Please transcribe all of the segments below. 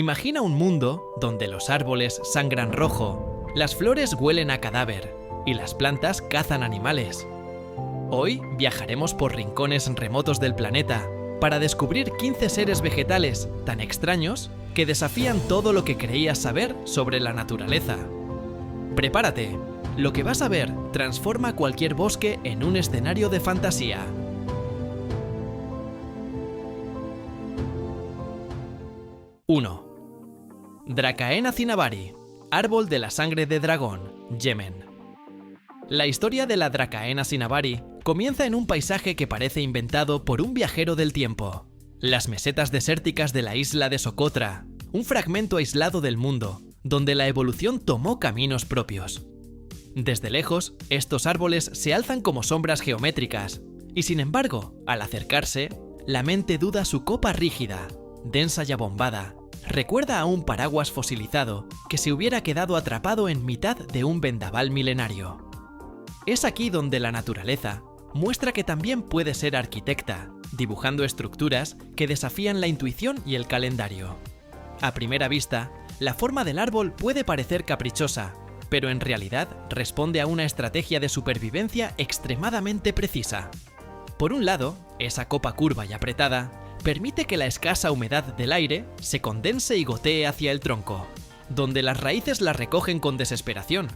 Imagina un mundo donde los árboles sangran rojo, las flores huelen a cadáver y las plantas cazan animales. Hoy viajaremos por rincones remotos del planeta para descubrir 15 seres vegetales tan extraños que desafían todo lo que creías saber sobre la naturaleza. Prepárate, lo que vas a ver transforma cualquier bosque en un escenario de fantasía. 1. Dracaena cinnabarri, árbol de la sangre de dragón, Yemen. La historia de la Dracaena cinnabarri comienza en un paisaje que parece inventado por un viajero del tiempo. Las mesetas desérticas de la isla de Socotra, un fragmento aislado del mundo, donde la evolución tomó caminos propios. Desde lejos, estos árboles se alzan como sombras geométricas, y sin embargo, al acercarse, la mente duda su copa rígida, densa y abombada. Recuerda a un paraguas fosilizado que se hubiera quedado atrapado en mitad de un vendaval milenario. Es aquí donde la naturaleza muestra que también puede ser arquitecta, dibujando estructuras que desafían la intuición y el calendario. A primera vista, la forma del árbol puede parecer caprichosa, pero en realidad responde a una estrategia de supervivencia extremadamente precisa. Por un lado, esa copa curva y apretada permite que la escasa humedad del aire se condense y gotee hacia el tronco, donde las raíces la recogen con desesperación.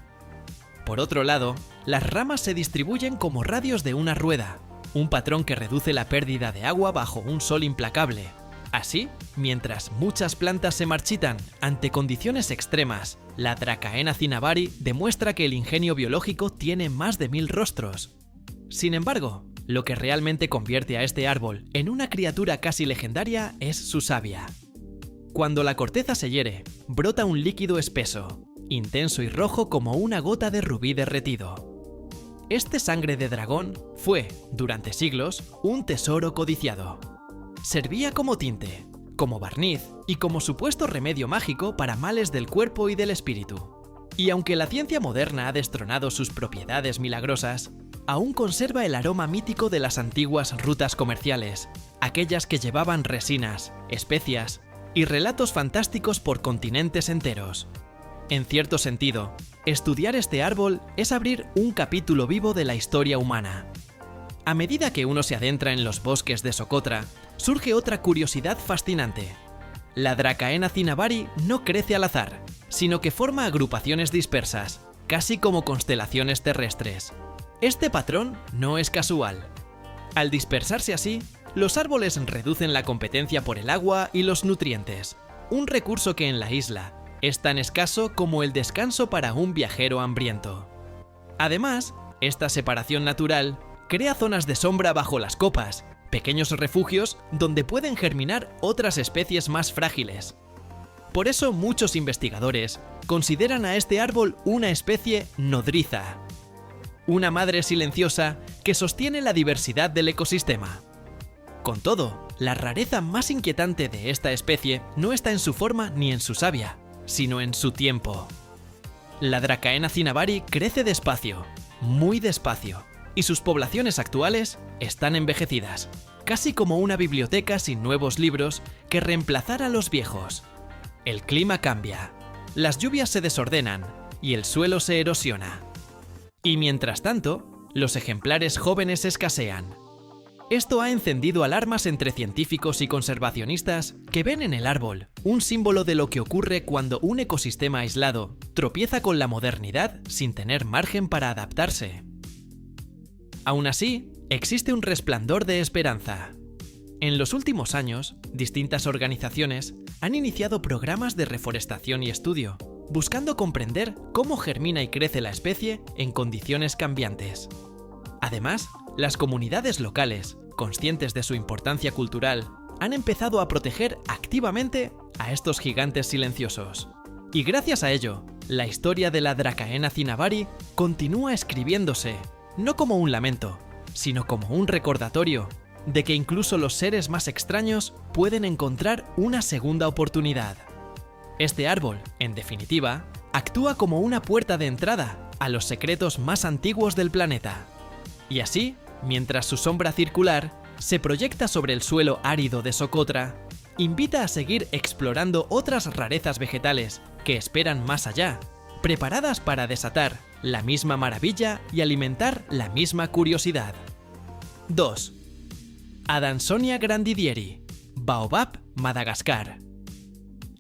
Por otro lado, las ramas se distribuyen como radios de una rueda, un patrón que reduce la pérdida de agua bajo un sol implacable. Así, mientras muchas plantas se marchitan ante condiciones extremas, la Dracaena cinnabarri demuestra que el ingenio biológico tiene más de 1000 rostros. Sin embargo, lo que realmente convierte a este árbol en una criatura casi legendaria es su savia. Cuando la corteza se hiere, brota un líquido espeso, intenso y rojo como una gota de rubí derretido. Este sangre de dragón fue, durante siglos, un tesoro codiciado. Servía como tinte, como barniz y como supuesto remedio mágico para males del cuerpo y del espíritu. Y aunque la ciencia moderna ha destronado sus propiedades milagrosas, aún conserva el aroma mítico de las antiguas rutas comerciales, aquellas que llevaban resinas, especias y relatos fantásticos por continentes enteros. En cierto sentido, estudiar este árbol es abrir un capítulo vivo de la historia humana. A medida que uno se adentra en los bosques de Socotra, surge otra curiosidad fascinante. La Dracaena cinnabarri no crece al azar, sino que forma agrupaciones dispersas, casi como constelaciones terrestres. Este patrón no es casual. Al dispersarse así, los árboles reducen la competencia por el agua y los nutrientes, un recurso que en la isla es tan escaso como el descanso para un viajero hambriento. Además, esta separación natural crea zonas de sombra bajo las copas, pequeños refugios donde pueden germinar otras especies más frágiles. Por eso muchos investigadores consideran a este árbol una especie nodriza, una madre silenciosa que sostiene la diversidad del ecosistema. Con todo, la rareza más inquietante de esta especie no está en su forma ni en su savia, sino en su tiempo. La Dracaena cinnabarri crece despacio, muy despacio, y sus poblaciones actuales están envejecidas, casi como una biblioteca sin nuevos libros que reemplazara a los viejos. El clima cambia, las lluvias se desordenan y el suelo se erosiona. Y mientras tanto, los ejemplares jóvenes escasean. Esto ha encendido alarmas entre científicos y conservacionistas que ven en el árbol un símbolo de lo que ocurre cuando un ecosistema aislado tropieza con la modernidad sin tener margen para adaptarse. Aún así, existe un resplandor de esperanza. En los últimos años, distintas organizaciones han iniciado programas de reforestación y estudio, buscando comprender cómo germina y crece la especie en condiciones cambiantes. Además, las comunidades locales, conscientes de su importancia cultural, han empezado a proteger activamente a estos gigantes silenciosos. Y gracias a ello, la historia de la Dracaena cinnabarri continúa escribiéndose, no como un lamento, sino como un recordatorio de que incluso los seres más extraños pueden encontrar una segunda oportunidad. Este árbol, en definitiva, actúa como una puerta de entrada a los secretos más antiguos del planeta. Y así, mientras su sombra circular se proyecta sobre el suelo árido de Socotra, invita a seguir explorando otras rarezas vegetales que esperan más allá, preparadas para desatar la misma maravilla y alimentar la misma curiosidad. 2. Adansonia grandidieri, Baobab, Madagascar.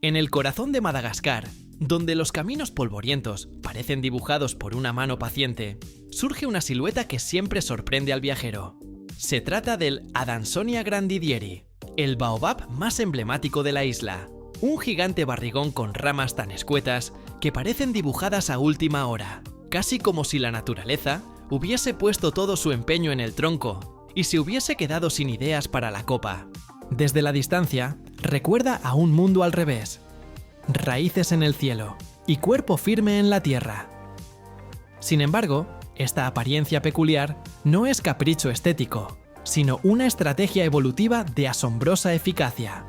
En el corazón de Madagascar, donde los caminos polvorientos parecen dibujados por una mano paciente, surge una silueta que siempre sorprende al viajero. Se trata del Adansonia grandidieri, el baobab más emblemático de la isla, un gigante barrigón con ramas tan escuetas que parecen dibujadas a última hora, casi como si la naturaleza hubiese puesto todo su empeño en el tronco y se hubiese quedado sin ideas para la copa. Desde la distancia, recuerda a un mundo al revés: raíces en el cielo y cuerpo firme en la tierra. Sin embargo, esta apariencia peculiar no es capricho estético, sino una estrategia evolutiva de asombrosa eficacia.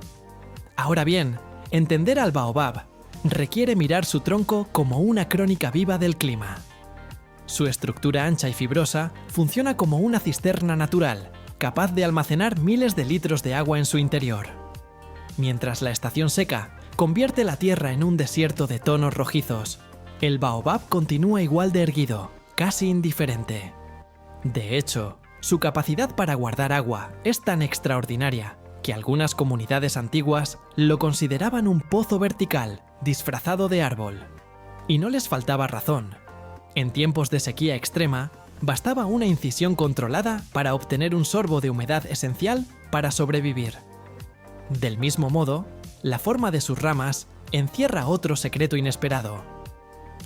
Ahora bien, entender al baobab requiere mirar su tronco como una crónica viva del clima. Su estructura ancha y fibrosa funciona como una cisterna natural, capaz de almacenar miles de litros de agua en su interior. Mientras la estación seca convierte la tierra en un desierto de tonos rojizos, el baobab continúa igual de erguido, casi indiferente. De hecho, su capacidad para guardar agua es tan extraordinaria que algunas comunidades antiguas lo consideraban un pozo vertical disfrazado de árbol. Y no les faltaba razón. En tiempos de sequía extrema, bastaba una incisión controlada para obtener un sorbo de humedad esencial para sobrevivir. Del mismo modo, la forma de sus ramas encierra otro secreto inesperado.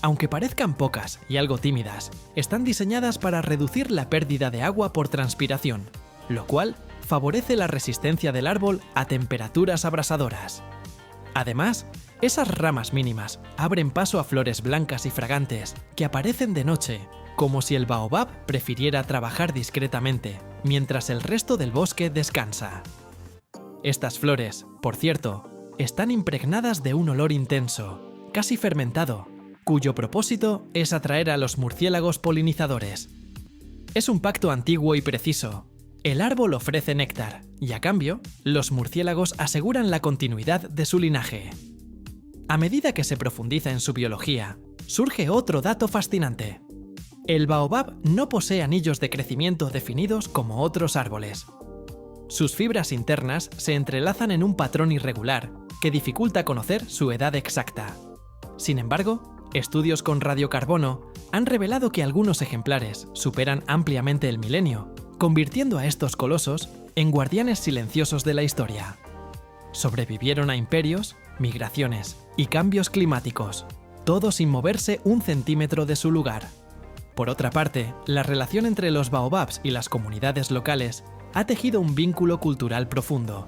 Aunque parezcan pocas y algo tímidas, están diseñadas para reducir la pérdida de agua por transpiración, lo cual favorece la resistencia del árbol a temperaturas abrasadoras. Además, esas ramas mínimas abren paso a flores blancas y fragantes que aparecen de noche, como si el baobab prefiriera trabajar discretamente, mientras el resto del bosque descansa. Estas flores, por cierto, están impregnadas de un olor intenso, casi fermentado, cuyo propósito es atraer a los murciélagos polinizadores. Es un pacto antiguo y preciso. El árbol ofrece néctar, y a cambio, los murciélagos aseguran la continuidad de su linaje. A medida que se profundiza en su biología, surge otro dato fascinante. El baobab no posee anillos de crecimiento definidos como otros árboles. Sus fibras internas se entrelazan en un patrón irregular que dificulta conocer su edad exacta. Sin embargo, estudios con radiocarbono han revelado que algunos ejemplares superan ampliamente el milenio, convirtiendo a estos colosos en guardianes silenciosos de la historia. Sobrevivieron a imperios, migraciones y cambios climáticos, todo sin moverse un centímetro de su lugar. Por otra parte, la relación entre los baobabs y las comunidades locales ha tejido un vínculo cultural profundo.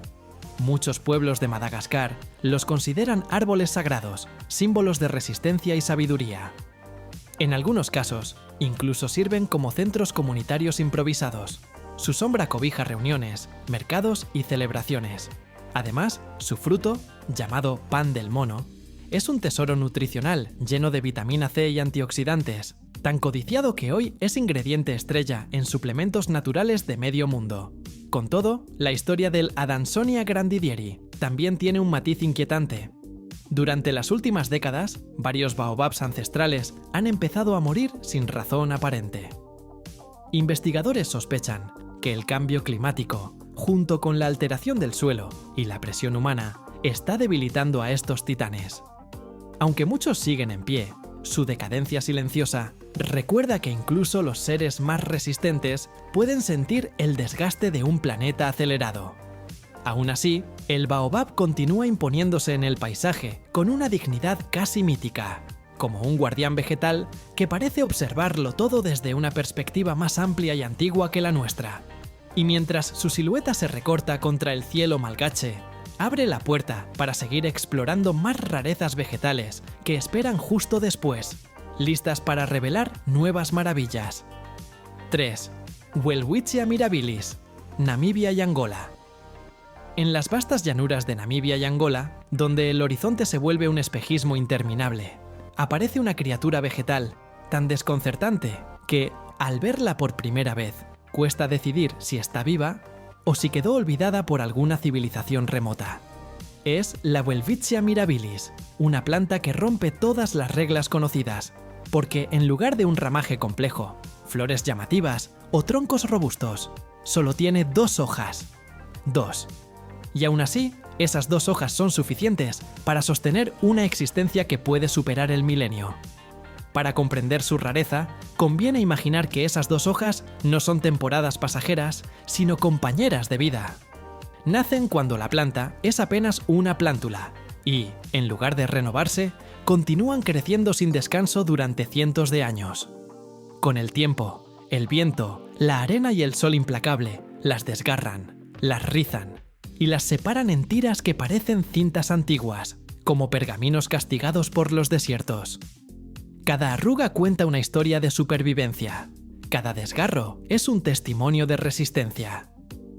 Muchos pueblos de Madagascar los consideran árboles sagrados, símbolos de resistencia y sabiduría. En algunos casos, incluso sirven como centros comunitarios improvisados. Su sombra cobija reuniones, mercados y celebraciones. Además, su fruto, llamado pan del mono, es un tesoro nutricional lleno de vitamina C y antioxidantes, tan codiciado que hoy es ingrediente estrella en suplementos naturales de medio mundo. Con todo, la historia del Adansonia grandidieri también tiene un matiz inquietante. Durante las últimas décadas, varios baobabs ancestrales han empezado a morir sin razón aparente. Investigadores sospechan que el cambio climático, junto con la alteración del suelo y la presión humana, está debilitando a estos titanes. Aunque muchos siguen en pie, su decadencia silenciosa recuerda que incluso los seres más resistentes pueden sentir el desgaste de un planeta acelerado. Aún así, el baobab continúa imponiéndose en el paisaje con una dignidad casi mítica, como un guardián vegetal que parece observarlo todo desde una perspectiva más amplia y antigua que la nuestra. Y mientras su silueta se recorta contra el cielo malgache, abre la puerta para seguir explorando más rarezas vegetales que esperan justo después, listas para revelar nuevas maravillas. 3. Welwitschia mirabilis, Namibia y Angola. En las vastas llanuras de Namibia y Angola, donde el horizonte se vuelve un espejismo interminable, aparece una criatura vegetal tan desconcertante que, al verla por primera vez, cuesta decidir si está viva o si quedó olvidada por alguna civilización remota. Es la Welwitschia mirabilis, una planta que rompe todas las reglas conocidas, porque en lugar de un ramaje complejo, flores llamativas o troncos robustos, solo tiene 2 hojas. 2. Y aún así, esas 2 hojas son suficientes para sostener una existencia que puede superar el milenio. Para comprender su rareza, conviene imaginar que esas 2 hojas no son temporadas pasajeras, sino compañeras de vida. Nacen cuando la planta es apenas una plántula y, en lugar de renovarse, continúan creciendo sin descanso durante cientos de años. Con el tiempo, el viento, la arena y el sol implacable las desgarran, las rizan y las separan en tiras que parecen cintas antiguas, como pergaminos castigados por los desiertos. Cada arruga cuenta una historia de supervivencia. Cada desgarro es un testimonio de resistencia.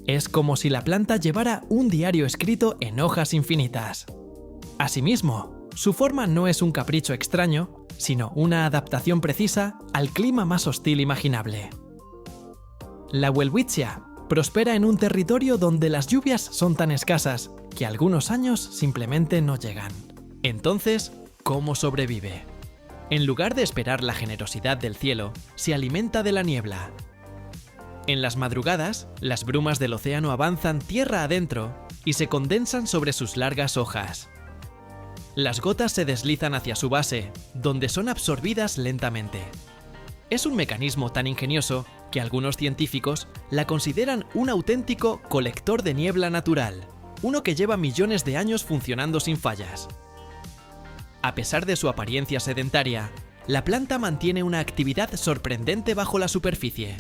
Es como si la planta llevara un diario escrito en hojas infinitas. Asimismo, su forma no es un capricho extraño, sino una adaptación precisa al clima más hostil imaginable. La Welwitschia prospera en un territorio donde las lluvias son tan escasas que algunos años simplemente no llegan. Entonces, ¿cómo sobrevive? En lugar de esperar la generosidad del cielo, se alimenta de la niebla. En las madrugadas, las brumas del océano avanzan tierra adentro y se condensan sobre sus largas hojas. Las gotas se deslizan hacia su base, donde son absorbidas lentamente. Es un mecanismo tan ingenioso que algunos científicos la consideran un auténtico colector de niebla natural, uno que lleva millones de años funcionando sin fallas. A pesar de su apariencia sedentaria, la planta mantiene una actividad sorprendente bajo la superficie.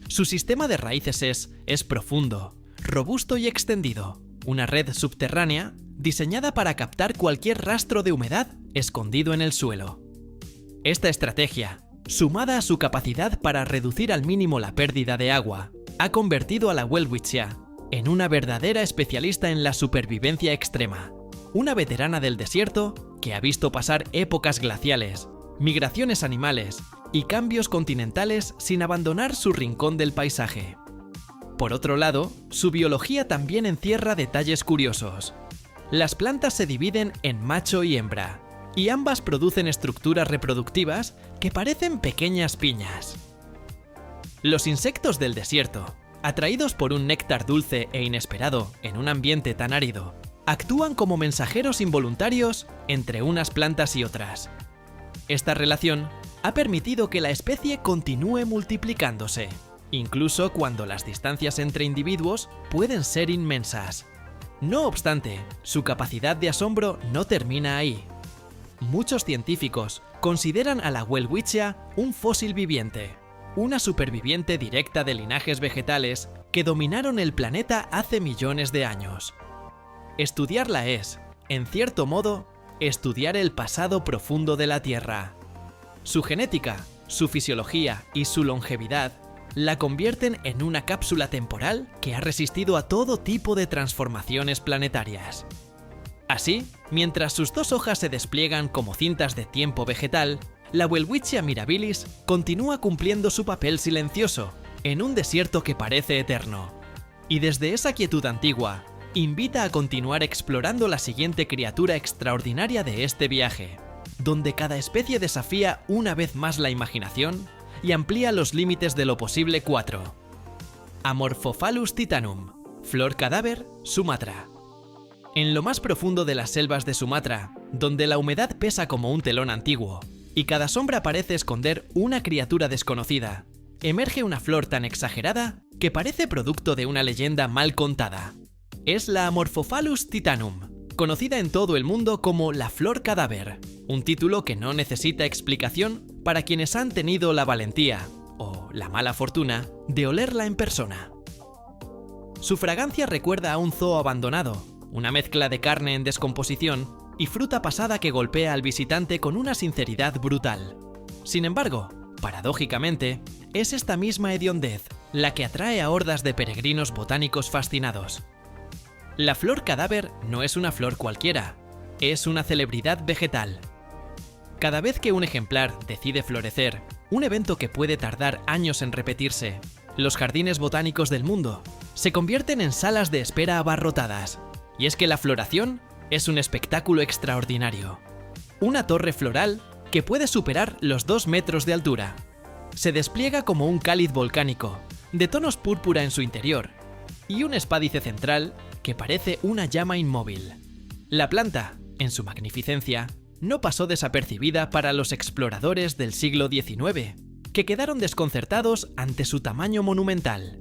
Su sistema de raíces es profundo, robusto y extendido, una red subterránea diseñada para captar cualquier rastro de humedad escondido en el suelo. Esta estrategia, sumada a su capacidad para reducir al mínimo la pérdida de agua, ha convertido a la Welwitschia en una verdadera especialista en la supervivencia extrema, una veterana del desierto que ha visto pasar épocas glaciales, migraciones animales y cambios continentales sin abandonar su rincón del paisaje. Por otro lado, su biología también encierra detalles curiosos. Las plantas se dividen en macho y hembra, y ambas producen estructuras reproductivas que parecen pequeñas piñas. Los insectos del desierto, atraídos por un néctar dulce e inesperado en un ambiente tan árido, actúan como mensajeros involuntarios entre unas plantas y otras. Esta relación ha permitido que la especie continúe multiplicándose, incluso cuando las distancias entre individuos pueden ser inmensas. No obstante, su capacidad de asombro no termina ahí. Muchos científicos consideran a la Welwitschia un fósil viviente, una superviviente directa de linajes vegetales que dominaron el planeta hace millones de años. Estudiarla es, en cierto modo, estudiar el pasado profundo de la Tierra. Su genética, su fisiología y su longevidad la convierten en una cápsula temporal que ha resistido a todo tipo de transformaciones planetarias. Así, mientras sus 2 hojas se despliegan como cintas de tiempo vegetal, la Welwitschia mirabilis continúa cumpliendo su papel silencioso en un desierto que parece eterno. Y desde esa quietud antigua, invita a continuar explorando la siguiente criatura extraordinaria de este viaje, donde cada especie desafía una vez más la imaginación y amplía los límites de lo posible. 4. Amorphophallus titanum, flor cadáver, Sumatra. En lo más profundo de las selvas de Sumatra, donde la humedad pesa como un telón antiguo y cada sombra parece esconder una criatura desconocida, emerge una flor tan exagerada que parece producto de una leyenda mal contada. Es la Amorphophallus titanum, conocida en todo el mundo como la flor cadáver, un título que no necesita explicación para quienes han tenido la valentía, o la mala fortuna, de olerla en persona. Su fragancia recuerda a un zoo abandonado, una mezcla de carne en descomposición y fruta pasada que golpea al visitante con una sinceridad brutal. Sin embargo, paradójicamente, es esta misma hediondez la que atrae a hordas de peregrinos botánicos fascinados. La flor cadáver no es una flor cualquiera, es una celebridad vegetal. Cada vez que un ejemplar decide florecer, un evento que puede tardar años en repetirse, los jardines botánicos del mundo se convierten en salas de espera abarrotadas. Y es que la floración Es un espectáculo extraordinario. Una torre floral que puede superar los 2 metros de altura. Se despliega como un cáliz volcánico, de tonos púrpura en su interior, y un espádice central que parece una llama inmóvil. La planta, en su magnificencia, no pasó desapercibida para los exploradores del siglo XIX, que quedaron desconcertados ante su tamaño monumental.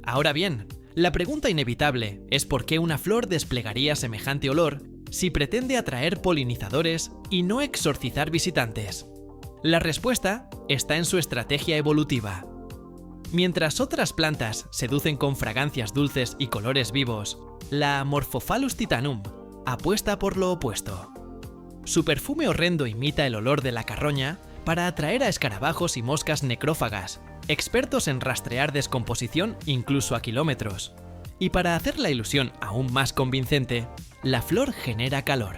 Ahora bien, la pregunta inevitable es por qué una flor desplegaría semejante olor si pretende atraer polinizadores y no exorcizar visitantes. La respuesta está en su estrategia evolutiva. Mientras otras plantas seducen con fragancias dulces y colores vivos, la Morphophallus titanum apuesta por lo opuesto. Su perfume horrendo imita el olor de la carroña para atraer a escarabajos y moscas necrófagas, expertos en rastrear descomposición incluso a kilómetros. Y para hacer la ilusión aún más convincente, la flor genera calor.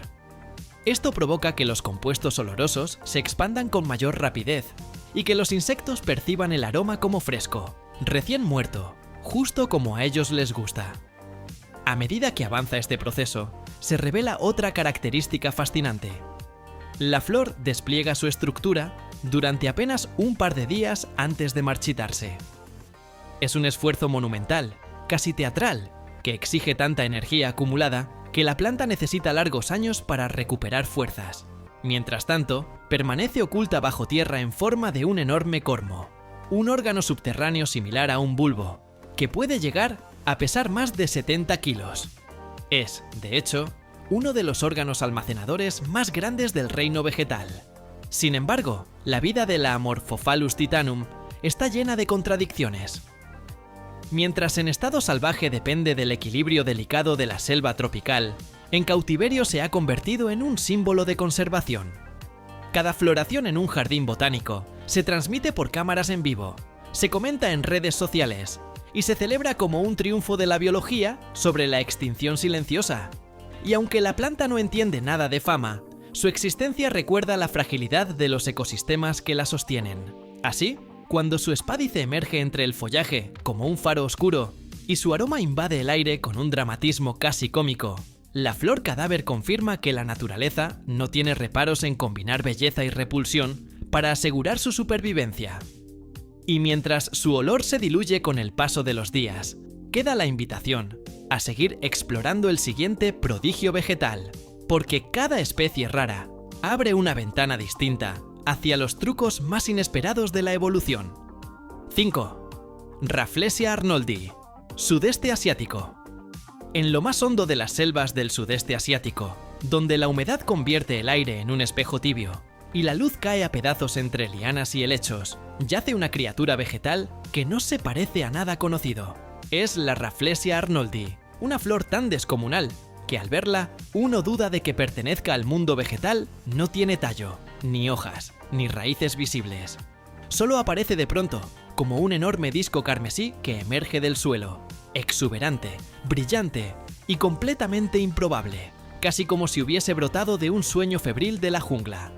Esto provoca que los compuestos olorosos se expandan con mayor rapidez y que los insectos perciban el aroma como fresco, recién muerto, justo como a ellos les gusta. A medida que avanza este proceso, se revela otra característica fascinante. La flor despliega su estructura durante apenas un par de días antes de marchitarse. Es un esfuerzo monumental, casi teatral, que exige tanta energía acumulada que la planta necesita largos años para recuperar fuerzas. Mientras tanto, permanece oculta bajo tierra en forma de un enorme cormo, un órgano subterráneo similar a un bulbo, que puede llegar a pesar más de 70 kilos. Es, de hecho, uno de los órganos almacenadores más grandes del reino vegetal. Sin embargo, la vida de la Morphophallus titanum está llena de contradicciones. Mientras en estado salvaje depende del equilibrio delicado de la selva tropical, en cautiverio se ha convertido en un símbolo de conservación. Cada floración en un jardín botánico se transmite por cámaras en vivo, se comenta en redes sociales y se celebra como un triunfo de la biología sobre la extinción silenciosa. Y aunque la planta no entiende nada de fama, su existencia recuerda la fragilidad de los ecosistemas que la sostienen. Así, cuando su espádice emerge entre el follaje como un faro oscuro y su aroma invade el aire con un dramatismo casi cómico, la flor cadáver confirma que la naturaleza no tiene reparos en combinar belleza y repulsión para asegurar su supervivencia. Y mientras su olor se diluye con el paso de los días, queda la invitación a seguir explorando el siguiente prodigio vegetal, porque cada especie rara abre una ventana distinta hacia los trucos más inesperados de la evolución. 5. Rafflesia arnoldi, sudeste asiático. En lo más hondo de las selvas del sudeste asiático, donde la humedad convierte el aire en un espejo tibio y la luz cae a pedazos entre lianas y helechos, yace una criatura vegetal que no se parece a nada conocido. Es la Rafflesia arnoldi, una flor tan descomunal que al verla uno duda de que pertenezca al mundo vegetal. No tiene tallo, ni hojas, ni raíces visibles. Solo aparece de pronto, como un enorme disco carmesí que emerge del suelo, exuberante, brillante y completamente improbable, casi como si hubiese brotado de un sueño febril de la jungla.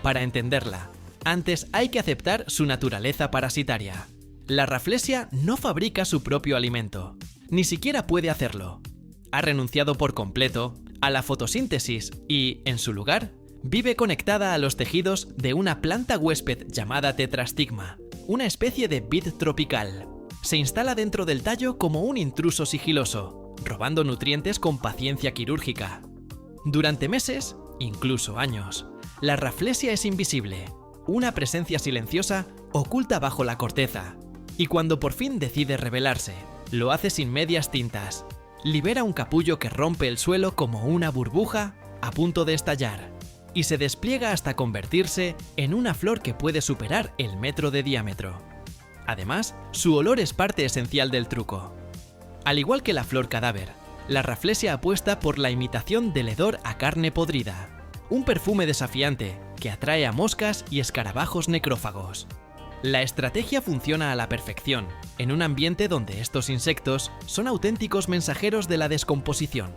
Para entenderla, antes hay que aceptar su naturaleza parasitaria. La Rafflesia no fabrica su propio alimento, ni siquiera puede hacerlo. Ha renunciado por completo a la fotosíntesis y, en su lugar, vive conectada a los tejidos de una planta huésped llamada Tetrastigma, una especie de vid tropical. Se instala dentro del tallo como un intruso sigiloso, robando nutrientes con paciencia quirúrgica. Durante meses, incluso años, la Rafflesia es invisible, una presencia silenciosa oculta bajo la corteza, y cuando por fin decide revelarse, lo hace sin medias tintas. Libera un capullo que rompe el suelo como una burbuja a punto de estallar, y se despliega hasta convertirse en una flor que puede superar el metro de diámetro. Además, su olor es parte esencial del truco. Al igual que la flor cadáver, la Rafflesia apuesta por la imitación del hedor a carne podrida, un perfume desafiante que atrae a moscas y escarabajos necrófagos. La estrategia funciona a la perfección, en un ambiente donde estos insectos son auténticos mensajeros de la descomposición.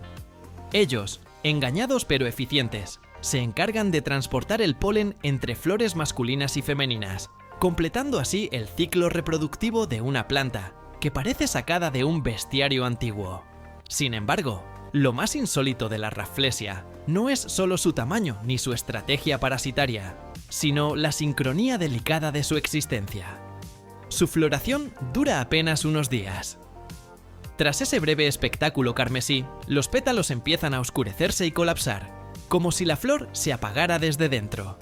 Ellos, engañados pero eficientes, se encargan de transportar el polen entre flores masculinas y femeninas, completando así el ciclo reproductivo de una planta que parece sacada de un bestiario antiguo. Sin embargo, Lo más insólito de la Rafflesia no es solo su tamaño ni su estrategia parasitaria, sino la sincronía delicada de su existencia. Su floración dura apenas unos días. Tras ese breve espectáculo carmesí, los pétalos empiezan a oscurecerse y colapsar, como si la flor se apagara desde dentro.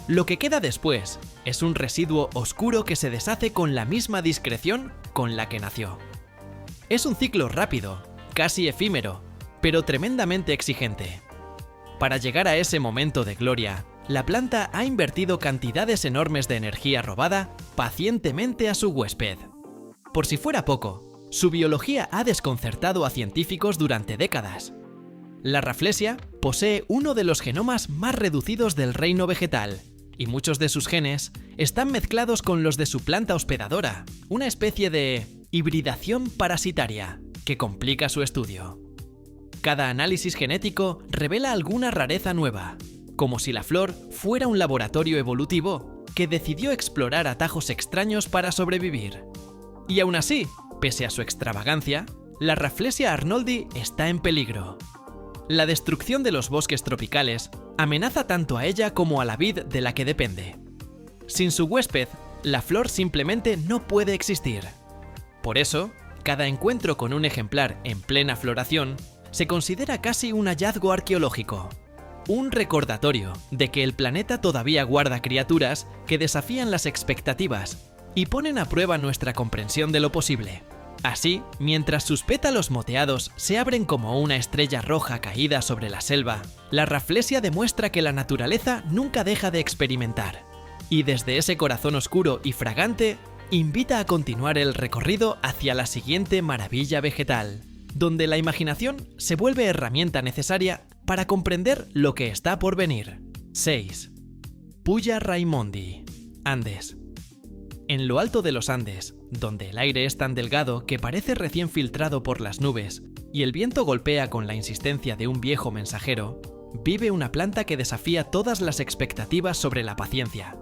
Lo que queda después es un residuo oscuro que se deshace con la misma discreción con la que nació. Es un ciclo rápido, casi efímero, pero tremendamente exigente. Para llegar a ese momento de gloria, la planta ha invertido cantidades enormes de energía robada pacientemente a su huésped. Por si fuera poco, su biología ha desconcertado a científicos durante décadas. La Rafflesia posee uno de los genomas más reducidos del reino vegetal, y muchos de sus genes están mezclados con los de su planta hospedadora, una especie de hibridación parasitaria que complica su estudio. Cada análisis genético revela alguna rareza nueva, como si la flor fuera un laboratorio evolutivo que decidió explorar atajos extraños para sobrevivir. Y aún así, pese a su extravagancia, la Rafflesia arnoldi está en peligro. La destrucción de los bosques tropicales amenaza tanto a ella como a la vid de la que depende. Sin su huésped, la flor simplemente no puede existir. Por eso, cada encuentro con un ejemplar en plena floración se considera casi un hallazgo arqueológico, un recordatorio de que el planeta todavía guarda criaturas que desafían las expectativas y ponen a prueba nuestra comprensión de lo posible. Así, mientras sus pétalos moteados se abren como una estrella roja caída sobre la selva, la Rafflesia demuestra que la naturaleza nunca deja de experimentar, y desde ese corazón oscuro y fragante, invita a continuar el recorrido hacia la siguiente maravilla vegetal, donde la imaginación se vuelve herramienta necesaria para comprender lo que está por venir. 6. Puya Raimondi, Andes. En lo alto de los Andes, donde el aire es tan delgado que parece recién filtrado por las nubes y el viento golpea con la insistencia de un viejo mensajero, vive una planta que desafía todas las expectativas sobre la paciencia.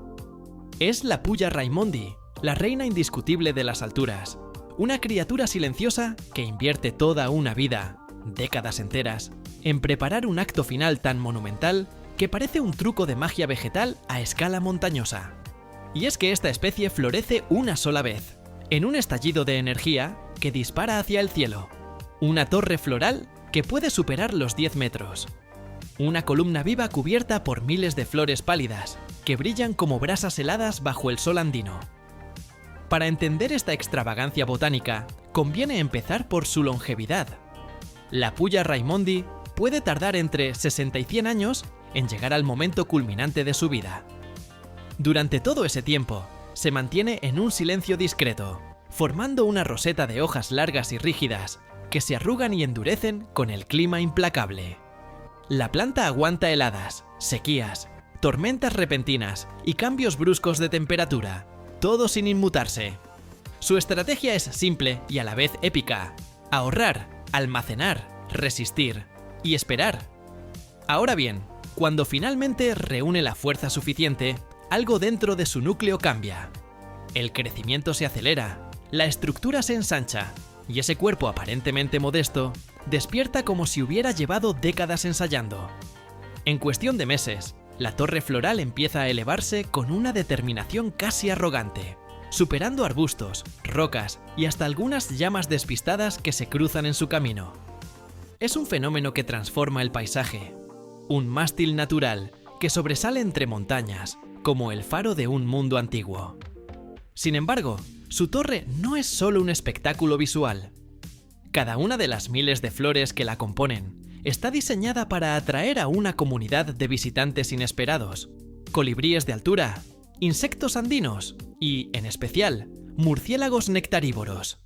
Es la Puya Raimondi, la reina indiscutible de las alturas, una criatura silenciosa que invierte toda una vida, décadas enteras, en preparar un acto final tan monumental que parece un truco de magia vegetal a escala montañosa. Y es que esta especie florece una sola vez, en un estallido de energía que dispara hacia el cielo. Una torre floral que puede superar los 10 metros. Una columna viva cubierta por miles de flores pálidas que brillan como brasas heladas bajo el sol andino. Para entender esta extravagancia botánica, conviene empezar por su longevidad. La Puya Raimondi puede tardar entre 60 y 100 años en llegar al momento culminante de su vida. Durante todo ese tiempo, se mantiene en un silencio discreto, formando una roseta de hojas largas y rígidas que se arrugan y endurecen con el clima implacable. La planta aguanta heladas, sequías, tormentas repentinas y cambios bruscos de temperatura, todo sin inmutarse. Su estrategia es simple y a la vez épica: ahorrar, almacenar, resistir y esperar. Ahora bien, cuando finalmente reúne la fuerza suficiente, algo dentro de su núcleo cambia. El crecimiento se acelera, la estructura se ensancha, y ese cuerpo aparentemente modesto despierta como si hubiera llevado décadas ensayando. En cuestión de meses, la torre floral empieza a elevarse con una determinación casi arrogante, superando arbustos, rocas y hasta algunas llamas despistadas que se cruzan en su camino. Es un fenómeno que transforma el paisaje, un mástil natural que sobresale entre montañas, como el faro de un mundo antiguo. Sin embargo, su torre no es solo un espectáculo visual. Cada una de las miles de flores que la componen está diseñada para atraer a una comunidad de visitantes inesperados: colibríes de altura, insectos andinos y, en especial, murciélagos nectarívoros.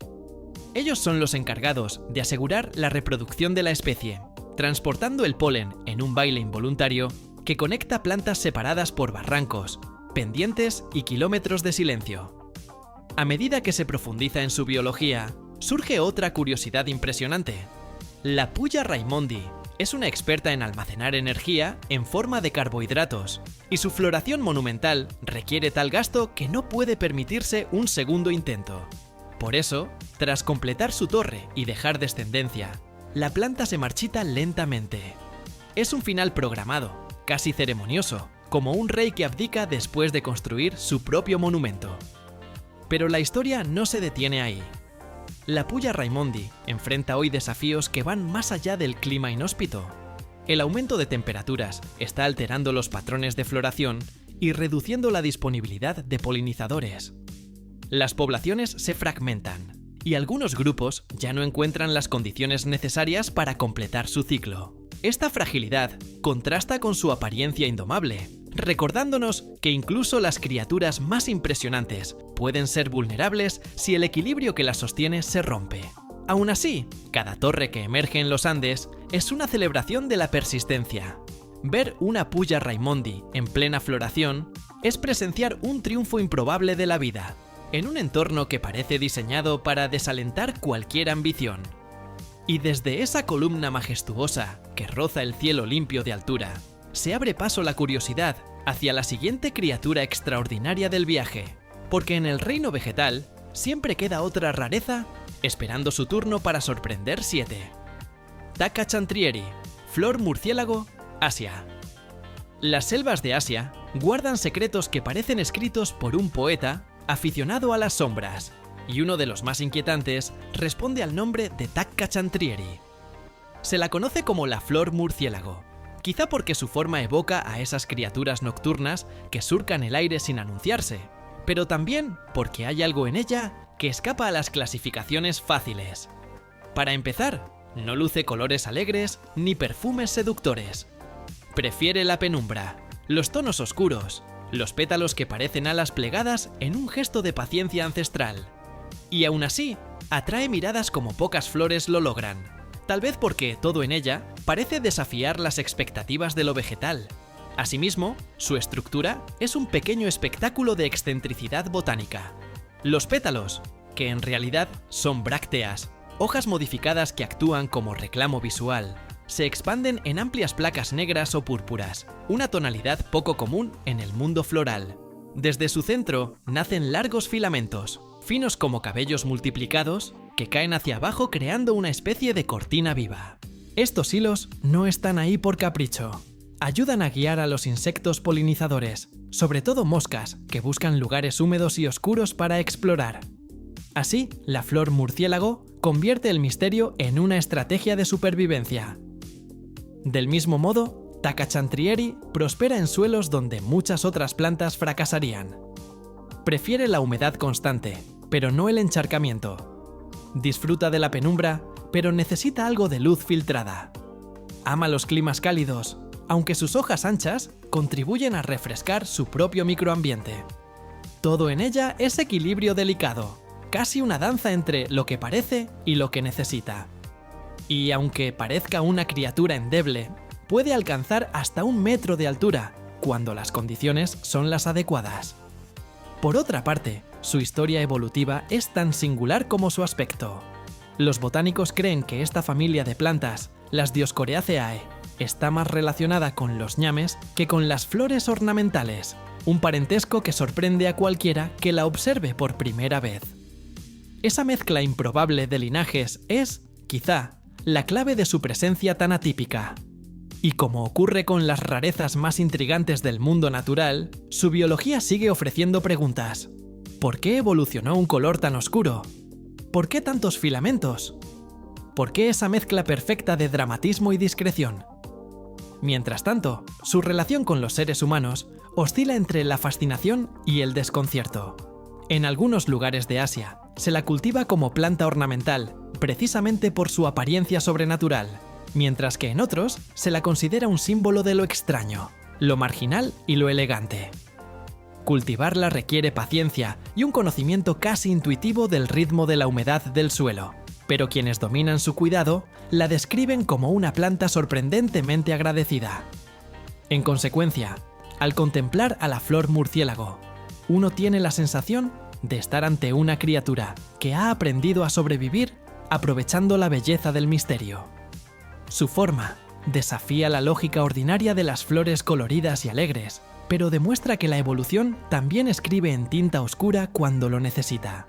Ellos son los encargados de asegurar la reproducción de la especie, transportando el polen en un baile involuntario que conecta plantas separadas por barrancos, pendientes y kilómetros de silencio. A medida que se profundiza en su biología, surge otra curiosidad impresionante. La Puya Raimondi es una experta en almacenar energía en forma de carbohidratos, y su floración monumental requiere tal gasto que no puede permitirse un segundo intento. Por eso, tras completar su torre y dejar descendencia, la planta se marchita lentamente. Es un final programado, casi ceremonioso, como un rey que abdica después de construir su propio monumento. Pero la historia no se detiene ahí. La Puya Raimondi enfrenta hoy desafíos que van más allá del clima inhóspito. El aumento de temperaturas está alterando los patrones de floración y reduciendo la disponibilidad de polinizadores. Las poblaciones se fragmentan y algunos grupos ya no encuentran las condiciones necesarias para completar su ciclo. Esta fragilidad contrasta con su apariencia indomable, recordándonos que incluso las criaturas más impresionantes pueden ser vulnerables si el equilibrio que las sostiene se rompe. Aún así, cada torre que emerge en los Andes es una celebración de la persistencia. Ver una Puya Raimondi en plena floración es presenciar un triunfo improbable de la vida, en un entorno que parece diseñado para desalentar cualquier ambición. Y desde esa columna majestuosa que roza el cielo limpio de altura, se abre paso la curiosidad hacia la siguiente criatura extraordinaria del viaje, porque en el reino vegetal siempre queda otra rareza esperando su turno para sorprender 7. Taca chantrieri, flor murciélago, Asia. Las selvas de Asia guardan secretos que parecen escritos por un poeta aficionado a las sombras, y uno de los más inquietantes responde al nombre de Taca chantrieri. Se la conoce como la flor murciélago, quizá porque su forma evoca a esas criaturas nocturnas que surcan el aire sin anunciarse, pero también porque hay algo en ella que escapa a las clasificaciones fáciles. Para empezar, no luce colores alegres ni perfumes seductores. Prefiere la penumbra, los tonos oscuros, los pétalos que parecen alas plegadas en un gesto de paciencia ancestral. Y aún así, atrae miradas como pocas flores lo logran, tal vez porque todo en ella parece desafiar las expectativas de lo vegetal. Asimismo, su estructura es un pequeño espectáculo de excentricidad botánica. Los pétalos, que en realidad son brácteas, hojas modificadas que actúan como reclamo visual, se expanden en amplias placas negras o púrpuras, una tonalidad poco común en el mundo floral. Desde su centro nacen largos filamentos, finos como cabellos multiplicados, que caen hacia abajo creando una especie de cortina viva. Estos hilos no están ahí por capricho. Ayudan a guiar a los insectos polinizadores, sobre todo moscas, que buscan lugares húmedos y oscuros para explorar. Así, la flor murciélago convierte el misterio en una estrategia de supervivencia. Del mismo modo, Taca chantrieri prospera en suelos donde muchas otras plantas fracasarían. Prefiere la humedad constante, pero no el encharcamiento. Disfruta de la penumbra, pero necesita algo de luz filtrada. Ama los climas cálidos, aunque sus hojas anchas contribuyen a refrescar su propio microambiente. Todo en ella es equilibrio delicado, casi una danza entre lo que parece y lo que necesita. Y aunque parezca una criatura endeble, puede alcanzar hasta 1 metro de altura, cuando las condiciones son las adecuadas. Por otra parte, su historia evolutiva es tan singular como su aspecto. Los botánicos creen que esta familia de plantas, las Dioscoreaceae, está más relacionada con los ñames que con las flores ornamentales, un parentesco que sorprende a cualquiera que la observe por primera vez. Esa mezcla improbable de linajes es, quizá, la clave de su presencia tan atípica. Y como ocurre con las rarezas más intrigantes del mundo natural, su biología sigue ofreciendo preguntas. ¿Por qué evolucionó un color tan oscuro? ¿Por qué tantos filamentos? ¿Por qué esa mezcla perfecta de dramatismo y discreción? Mientras tanto, su relación con los seres humanos oscila entre la fascinación y el desconcierto. En algunos lugares de Asia, se la cultiva como planta ornamental, precisamente por su apariencia sobrenatural, mientras que en otros se la considera un símbolo de lo extraño, lo marginal y lo elegante. Cultivarla requiere paciencia y un conocimiento casi intuitivo del ritmo de la humedad del suelo, pero quienes dominan su cuidado la describen como una planta sorprendentemente agradecida. En consecuencia, al contemplar a la flor murciélago, uno tiene la sensación de estar ante una criatura que ha aprendido a sobrevivir aprovechando la belleza del misterio. Su forma desafía la lógica ordinaria de las flores coloridas y alegres, pero demuestra que la evolución también escribe en tinta oscura cuando lo necesita.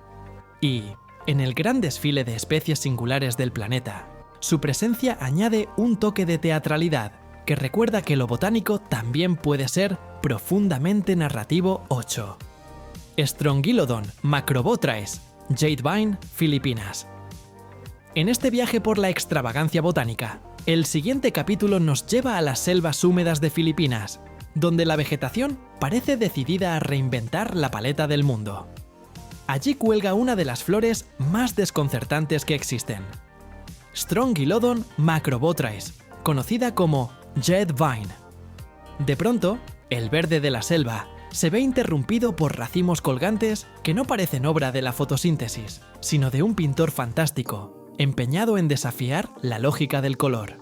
Y, en el gran desfile de especies singulares del planeta, Su presencia añade un toque de teatralidad que recuerda que lo botánico también puede ser profundamente narrativo. 8. Strongylodon macrobotraes, Jadevine, Filipinas. En este viaje por la extravagancia botánica, el siguiente capítulo nos lleva a las selvas húmedas de Filipinas, donde la vegetación parece decidida a reinventar la paleta del mundo. Allí cuelga una de las flores más desconcertantes que existen: Strongylodon macrobotraes, conocida como Jadevine. De pronto, el verde de la selva se ve interrumpido por racimos colgantes que no parecen obra de la fotosíntesis, sino de un pintor fantástico, empeñado en desafiar la lógica del color.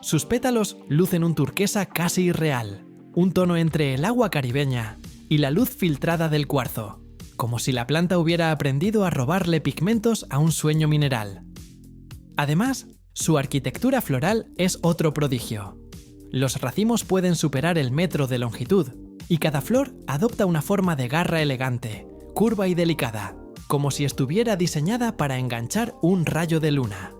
Sus pétalos lucen un turquesa casi irreal, un tono entre el agua caribeña y la luz filtrada del cuarzo, como si la planta hubiera aprendido a robarle pigmentos a un sueño mineral. Además, su arquitectura floral es otro prodigio. Los racimos pueden superar el metro de longitud, y cada flor adopta una forma de garra elegante, curva y delicada, como si estuviera diseñada para enganchar un rayo de luna.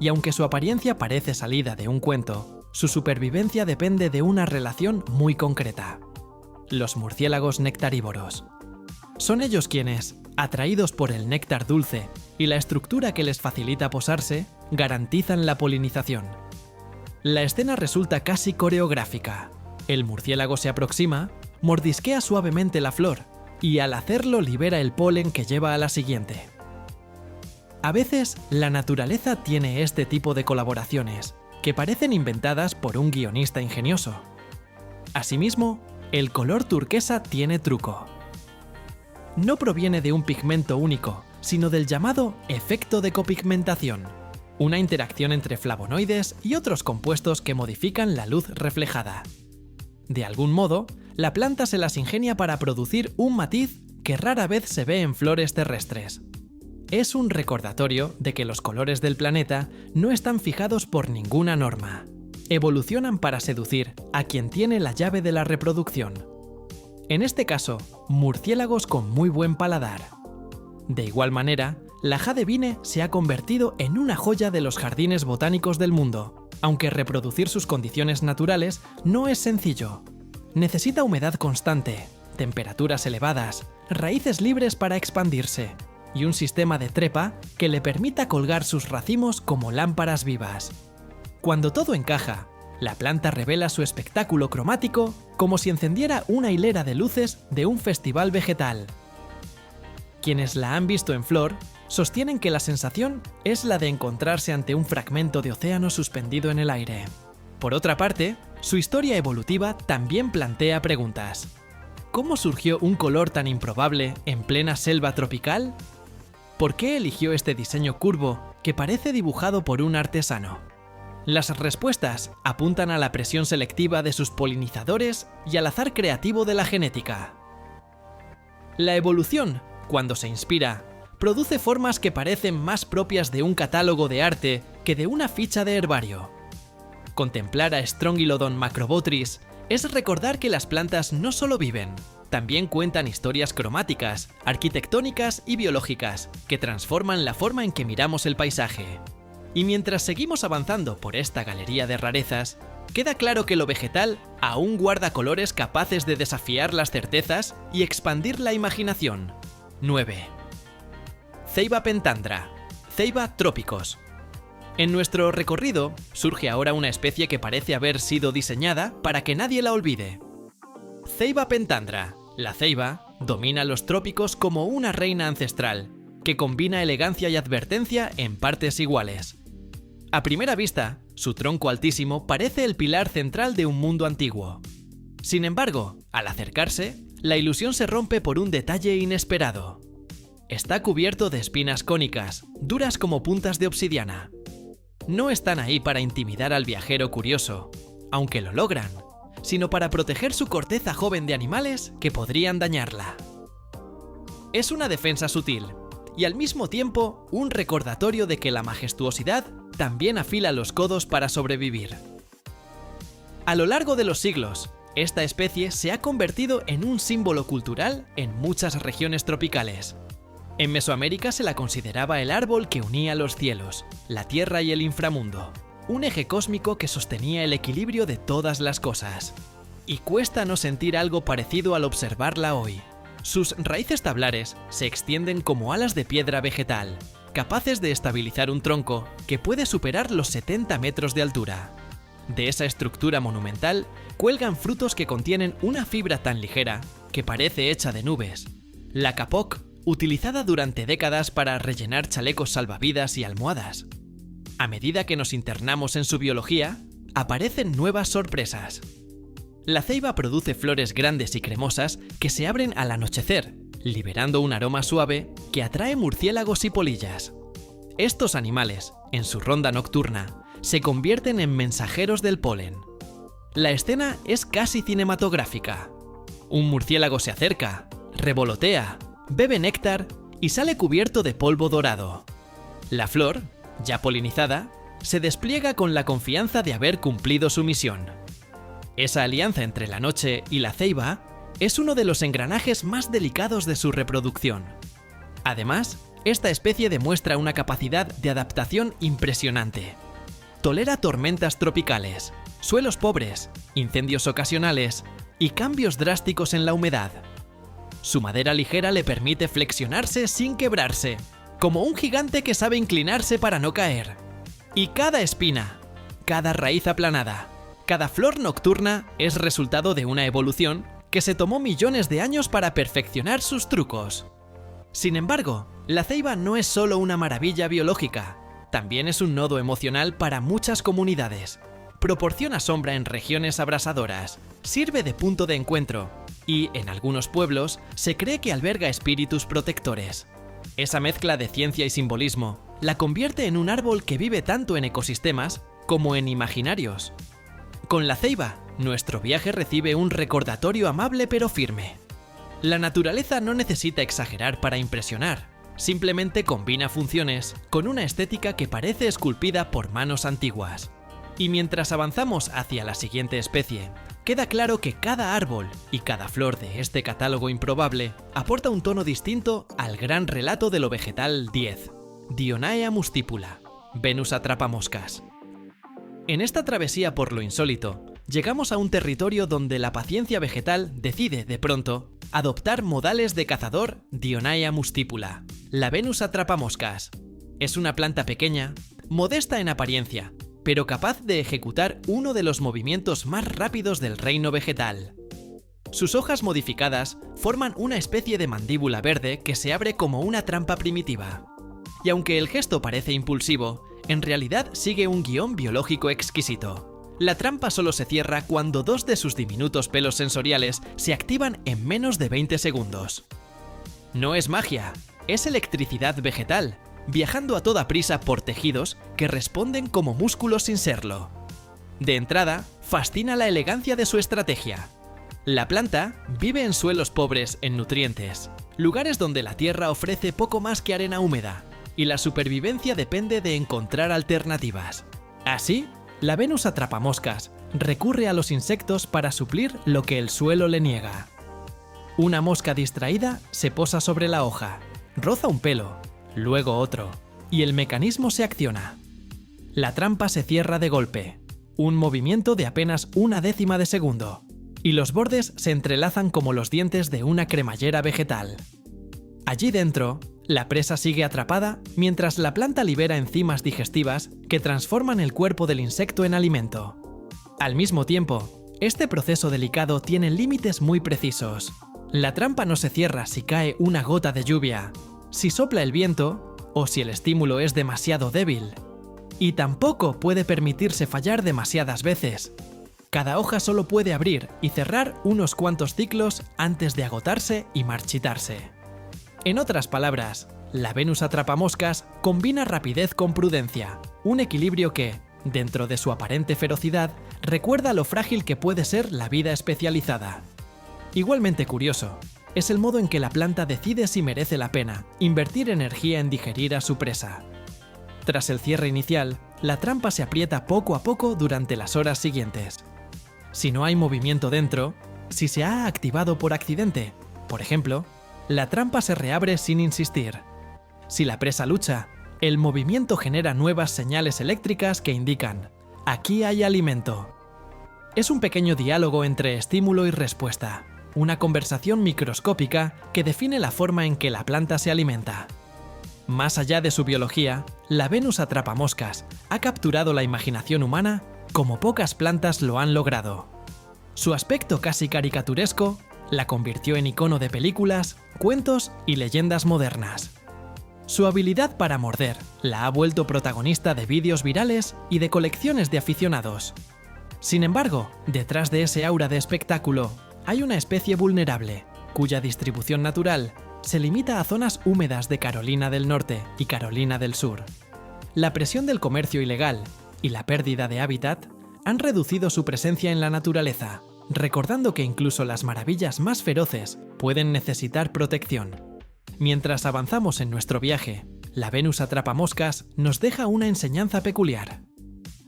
Y aunque su apariencia parece salida de un cuento, su supervivencia depende de una relación muy concreta: los murciélagos nectarívoros. Son ellos quienes, atraídos por el néctar dulce y la estructura que les facilita posarse, garantizan la polinización. La escena resulta casi coreográfica. El murciélago se aproxima, mordisquea suavemente la flor y al hacerlo libera el polen que lleva a la siguiente. A veces, la naturaleza tiene este tipo de colaboraciones, que parecen inventadas por un guionista ingenioso. Asimismo, el color turquesa tiene truco. No proviene de un pigmento único, sino del llamado efecto de copigmentación, una interacción entre flavonoides y otros compuestos que modifican la luz reflejada. De algún modo, la planta se las ingenia para producir un matiz que rara vez se ve en flores terrestres. Es un recordatorio de que los colores del planeta no están fijados por ninguna norma. Evolucionan para seducir a quien tiene la llave de la reproducción. En este caso, murciélagos con muy buen paladar. De igual manera, la Jadevine se ha convertido en una joya de los jardines botánicos del mundo, aunque reproducir sus condiciones naturales no es sencillo. Necesita humedad constante, temperaturas elevadas, raíces libres para expandirse y un sistema de trepa que le permita colgar sus racimos como lámparas vivas. Cuando todo encaja, la planta revela su espectáculo cromático como si encendiera una hilera de luces de un festival vegetal. Quienes la han visto en flor sostienen que la sensación es la de encontrarse ante un fragmento de océano suspendido en el aire. Por otra parte, su historia evolutiva también plantea preguntas. ¿Cómo surgió un color tan improbable en plena selva tropical? ¿Por qué eligió este diseño curvo que parece dibujado por un artesano? Las respuestas apuntan a la presión selectiva de sus polinizadores y al azar creativo de la genética. La evolución, cuando se inspira, produce formas que parecen más propias de un catálogo de arte que de una ficha de herbario. Contemplar a Strongylodon macrobotris es recordar que las plantas no solo viven, también cuentan historias cromáticas, arquitectónicas y biológicas que transforman la forma en que miramos el paisaje. Y mientras seguimos avanzando por esta galería de rarezas, queda claro que lo vegetal aún guarda colores capaces de desafiar las certezas y expandir la imaginación. 9. Ceiba pentandra, Ceiba trópicos. En nuestro recorrido surge ahora una especie que parece haber sido diseñada para que nadie la olvide. Ceiba pentandra. La ceiba domina los trópicos como una reina ancestral, que combina elegancia y advertencia en partes iguales. A primera vista, su tronco altísimo parece el pilar central de un mundo antiguo. Sin embargo, al acercarse, la ilusión se rompe por un detalle inesperado. Está cubierto de espinas cónicas, duras como puntas de obsidiana. No están ahí para intimidar al viajero curioso, aunque lo logran, sino para proteger su corteza joven de animales que podrían dañarla. Es una defensa sutil, y al mismo tiempo un recordatorio de que la majestuosidad también afila los codos para sobrevivir. A lo largo de los siglos, esta especie se ha convertido en un símbolo cultural en muchas regiones tropicales. En Mesoamérica se la consideraba el árbol que unía los cielos, la tierra y el inframundo, un eje cósmico que sostenía el equilibrio de todas las cosas. Y cuesta no sentir algo parecido al observarla hoy. Sus raíces tablares se extienden como alas de piedra vegetal, capaces de estabilizar un tronco que puede superar los 70 metros de altura. De esa estructura monumental cuelgan frutos que contienen una fibra tan ligera que parece hecha de nubes, la kapok, utilizada durante décadas para rellenar chalecos salvavidas y almohadas. A medida que nos internamos en su biología, aparecen nuevas sorpresas. La ceiba produce flores grandes y cremosas que se abren al anochecer, liberando un aroma suave que atrae murciélagos y polillas. Estos animales, en su ronda nocturna, se convierten en mensajeros del polen. La escena es casi cinematográfica. Un murciélago se acerca, revolotea, bebe néctar y sale cubierto de polvo dorado. La flor, ya polinizada, se despliega con la confianza de haber cumplido su misión. Esa alianza entre la noche y la ceiba es uno de los engranajes más delicados de su reproducción. Además, esta especie demuestra una capacidad de adaptación impresionante. Tolera tormentas tropicales, suelos pobres, incendios ocasionales y cambios drásticos en la humedad. Su madera ligera le permite flexionarse sin quebrarse, como un gigante que sabe inclinarse para no caer. Y cada espina, cada raíz aplanada, cada flor nocturna es resultado de una evolución que se tomó millones de años para perfeccionar sus trucos. Sin embargo, la ceiba no es solo una maravilla biológica, también es un nodo emocional para muchas comunidades. Proporciona sombra en regiones abrasadoras, sirve de punto de encuentro y, en algunos pueblos, se cree que alberga espíritus protectores. Esa mezcla de ciencia y simbolismo la convierte en un árbol que vive tanto en ecosistemas como en imaginarios. Con la ceiba, nuestro viaje recibe un recordatorio amable pero firme. La naturaleza no necesita exagerar para impresionar, simplemente combina funciones con una estética que parece esculpida por manos antiguas. Y mientras avanzamos hacia la siguiente especie, queda claro que cada árbol y cada flor de este catálogo improbable aporta un tono distinto al gran relato de lo vegetal 10, Dionaea mustipula, Venus atrapamoscas. En esta travesía por lo insólito, llegamos a un territorio donde la paciencia vegetal decide, de pronto, adoptar modales de cazador Dionaea mustipula, la Venus atrapamoscas. Es una planta pequeña, modesta en apariencia, pero capaz de ejecutar uno de los movimientos más rápidos del reino vegetal. Sus hojas modificadas forman una especie de mandíbula verde que se abre como una trampa primitiva. Y aunque el gesto parece impulsivo, en realidad sigue un guión biológico exquisito. La trampa solo se cierra cuando dos de sus diminutos pelos sensoriales se activan en menos de 20 segundos. No es magia, es electricidad vegetal, viajando a toda prisa por tejidos que responden como músculos sin serlo. De entrada, fascina la elegancia de su estrategia. La planta vive en suelos pobres en nutrientes, lugares donde la tierra ofrece poco más que arena húmeda, y la supervivencia depende de encontrar alternativas. Así, la Venus atrapamoscas recurre a los insectos para suplir lo que el suelo le niega. Una mosca distraída se posa sobre la hoja, roza un pelo, luego otro, y el mecanismo se acciona. La trampa se cierra de golpe, un movimiento de apenas una décima de segundo, y los bordes se entrelazan como los dientes de una cremallera vegetal. Allí dentro, la presa sigue atrapada mientras la planta libera enzimas digestivas que transforman el cuerpo del insecto en alimento. Al mismo tiempo, este proceso delicado tiene límites muy precisos. La trampa no se cierra si cae una gota de lluvia, si sopla el viento o si el estímulo es demasiado débil. Y tampoco puede permitirse fallar demasiadas veces. Cada hoja solo puede abrir y cerrar unos cuantos ciclos antes de agotarse y marchitarse. En otras palabras, la Venus atrapamoscas combina rapidez con prudencia, un equilibrio que, dentro de su aparente ferocidad, recuerda lo frágil que puede ser la vida especializada. Igualmente curioso, es el modo en que la planta decide si merece la pena invertir energía en digerir a su presa. Tras el cierre inicial, la trampa se aprieta poco a poco durante las horas siguientes. Si no hay movimiento dentro, si se ha activado por accidente, por ejemplo, la trampa se reabre sin insistir. Si la presa lucha, el movimiento genera nuevas señales eléctricas que indican: aquí hay alimento. Es un pequeño diálogo entre estímulo y respuesta, una conversación microscópica que define la forma en que la planta se alimenta. Más allá de su biología, la Venus atrapamoscas ha capturado la imaginación humana como pocas plantas lo han logrado. Su aspecto casi caricaturesco la convirtió en icono de películas, cuentos y leyendas modernas. Su habilidad para morder la ha vuelto protagonista de vídeos virales y de colecciones de aficionados. Sin embargo, detrás de ese aura de espectáculo, hay una especie vulnerable, cuya distribución natural se limita a zonas húmedas de Carolina del Norte y Carolina del Sur. La presión del comercio ilegal y la pérdida de hábitat han reducido su presencia en la naturaleza, recordando que incluso las maravillas más feroces pueden necesitar protección. Mientras avanzamos en nuestro viaje, la Venus atrapamoscas nos deja una enseñanza peculiar.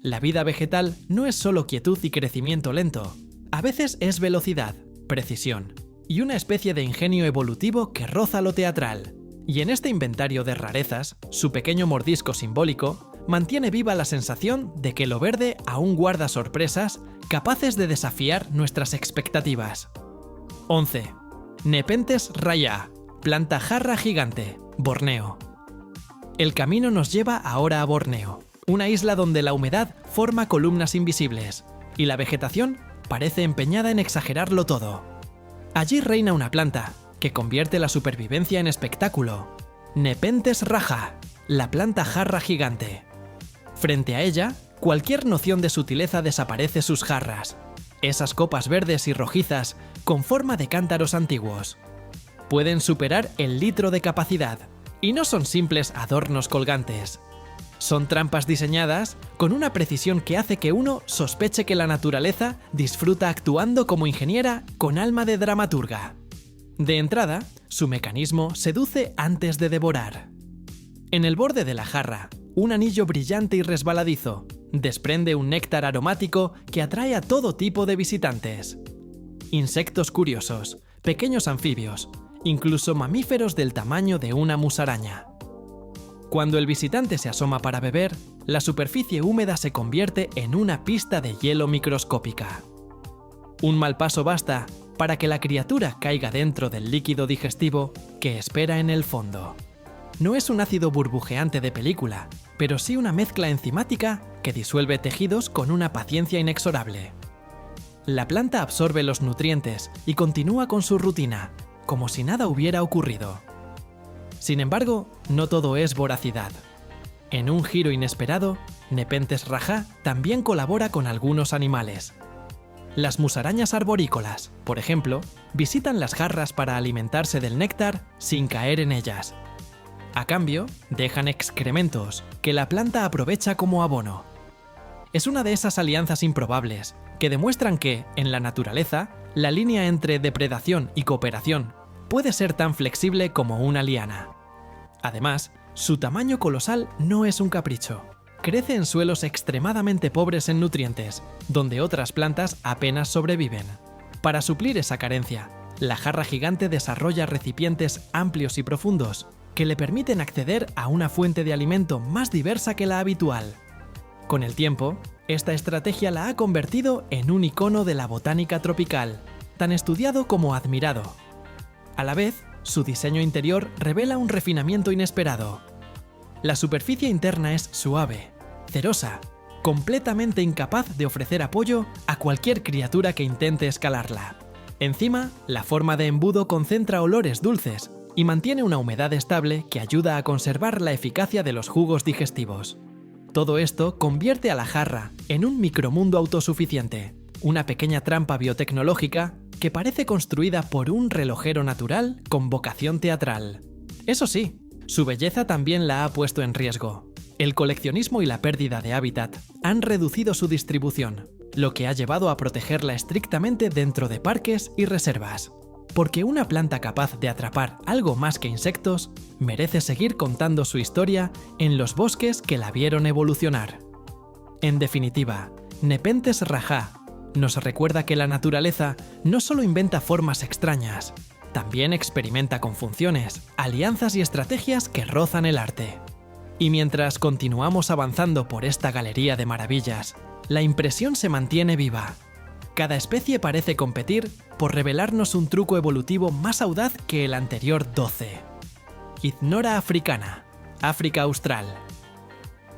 La vida vegetal no es solo quietud y crecimiento lento, a veces es velocidad, precisión y una especie de ingenio evolutivo que roza lo teatral. Y en este inventario de rarezas, su pequeño mordisco simbólico mantiene viva la sensación de que lo verde aún guarda sorpresas capaces de desafiar nuestras expectativas. 11. Nepenthes raya, planta jarra gigante, Borneo. El camino nos lleva ahora a Borneo, una isla donde la humedad forma columnas invisibles y la vegetación parece empeñada en exagerarlo todo. Allí reina una planta que convierte la supervivencia en espectáculo: Nepenthes raja, la planta jarra gigante. Frente a ella, cualquier noción de sutileza desaparece sus jarras, esas copas verdes y rojizas con forma de cántaros antiguos. Pueden superar el litro de capacidad, y no son simples adornos colgantes. Son trampas diseñadas con una precisión que hace que uno sospeche que la naturaleza disfruta actuando como ingeniera con alma de dramaturga. De entrada, su mecanismo seduce antes de devorar. En el borde de la jarra, un anillo brillante y resbaladizo desprende un néctar aromático que atrae a todo tipo de visitantes. Insectos curiosos, pequeños anfibios, incluso mamíferos del tamaño de una musaraña. Cuando el visitante se asoma para beber, la superficie húmeda se convierte en una pista de hielo microscópica. Un mal paso basta para que la criatura caiga dentro del líquido digestivo que espera en el fondo. No es un ácido burbujeante de película, pero sí una mezcla enzimática que disuelve tejidos con una paciencia inexorable. La planta absorbe los nutrientes y continúa con su rutina, como si nada hubiera ocurrido. Sin embargo, no todo es voracidad. En un giro inesperado, Nepenthes raja también colabora con algunos animales. Las musarañas arborícolas, por ejemplo, visitan las jarras para alimentarse del néctar sin caer en ellas. A cambio, dejan excrementos que la planta aprovecha como abono. Es una de esas alianzas improbables que demuestran que, en la naturaleza, la línea entre depredación y cooperación puede ser tan flexible como una liana. Además, su tamaño colosal no es un capricho. Crece en suelos extremadamente pobres en nutrientes, donde otras plantas apenas sobreviven. Para suplir esa carencia, la jarra gigante desarrolla recipientes amplios y profundos que le permiten acceder a una fuente de alimento más diversa que la habitual. Con el tiempo, esta estrategia la ha convertido en un icono de la botánica tropical, tan estudiado como admirado. A la vez, su diseño interior revela un refinamiento inesperado. La superficie interna es suave, cerosa, completamente incapaz de ofrecer apoyo a cualquier criatura que intente escalarla. Encima, la forma de embudo concentra olores dulces y mantiene una humedad estable que ayuda a conservar la eficacia de los jugos digestivos. Todo esto convierte a la jarra en un micromundo autosuficiente, una pequeña trampa biotecnológica que parece construida por un relojero natural con vocación teatral. Eso sí, su belleza también la ha puesto en riesgo. El coleccionismo y la pérdida de hábitat han reducido su distribución, lo que ha llevado a protegerla estrictamente dentro de parques y reservas. Porque una planta capaz de atrapar algo más que insectos merece seguir contando su historia en los bosques que la vieron evolucionar. En definitiva, Nepenthes raja nos recuerda que la naturaleza no solo inventa formas extrañas, también experimenta con funciones, alianzas y estrategias que rozan el arte. Y mientras continuamos avanzando por esta galería de maravillas, la impresión se mantiene viva. Cada especie parece competir por revelarnos un truco evolutivo más audaz que el anterior 12. Ithnora africana, África Austral.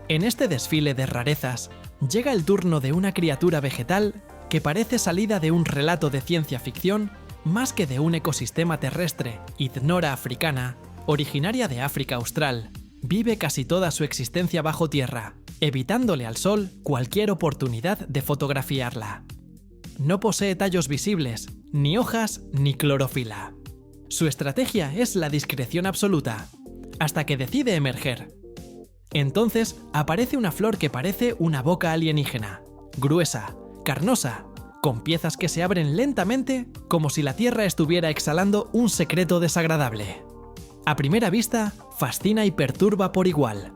En este desfile de rarezas, llega el turno de una criatura vegetal que parece salida de un relato de ciencia ficción más que de un ecosistema terrestre. Ithnora africana, originaria de África Austral, vive casi toda su existencia bajo tierra, evitándole al sol cualquier oportunidad de fotografiarla. No posee tallos visibles, ni hojas, ni clorofila. Su estrategia es la discreción absoluta, hasta que decide emerger. Entonces aparece una flor que parece una boca alienígena, gruesa, carnosa, con piezas que se abren lentamente como si la tierra estuviera exhalando un secreto desagradable. A primera vista, fascina y perturba por igual.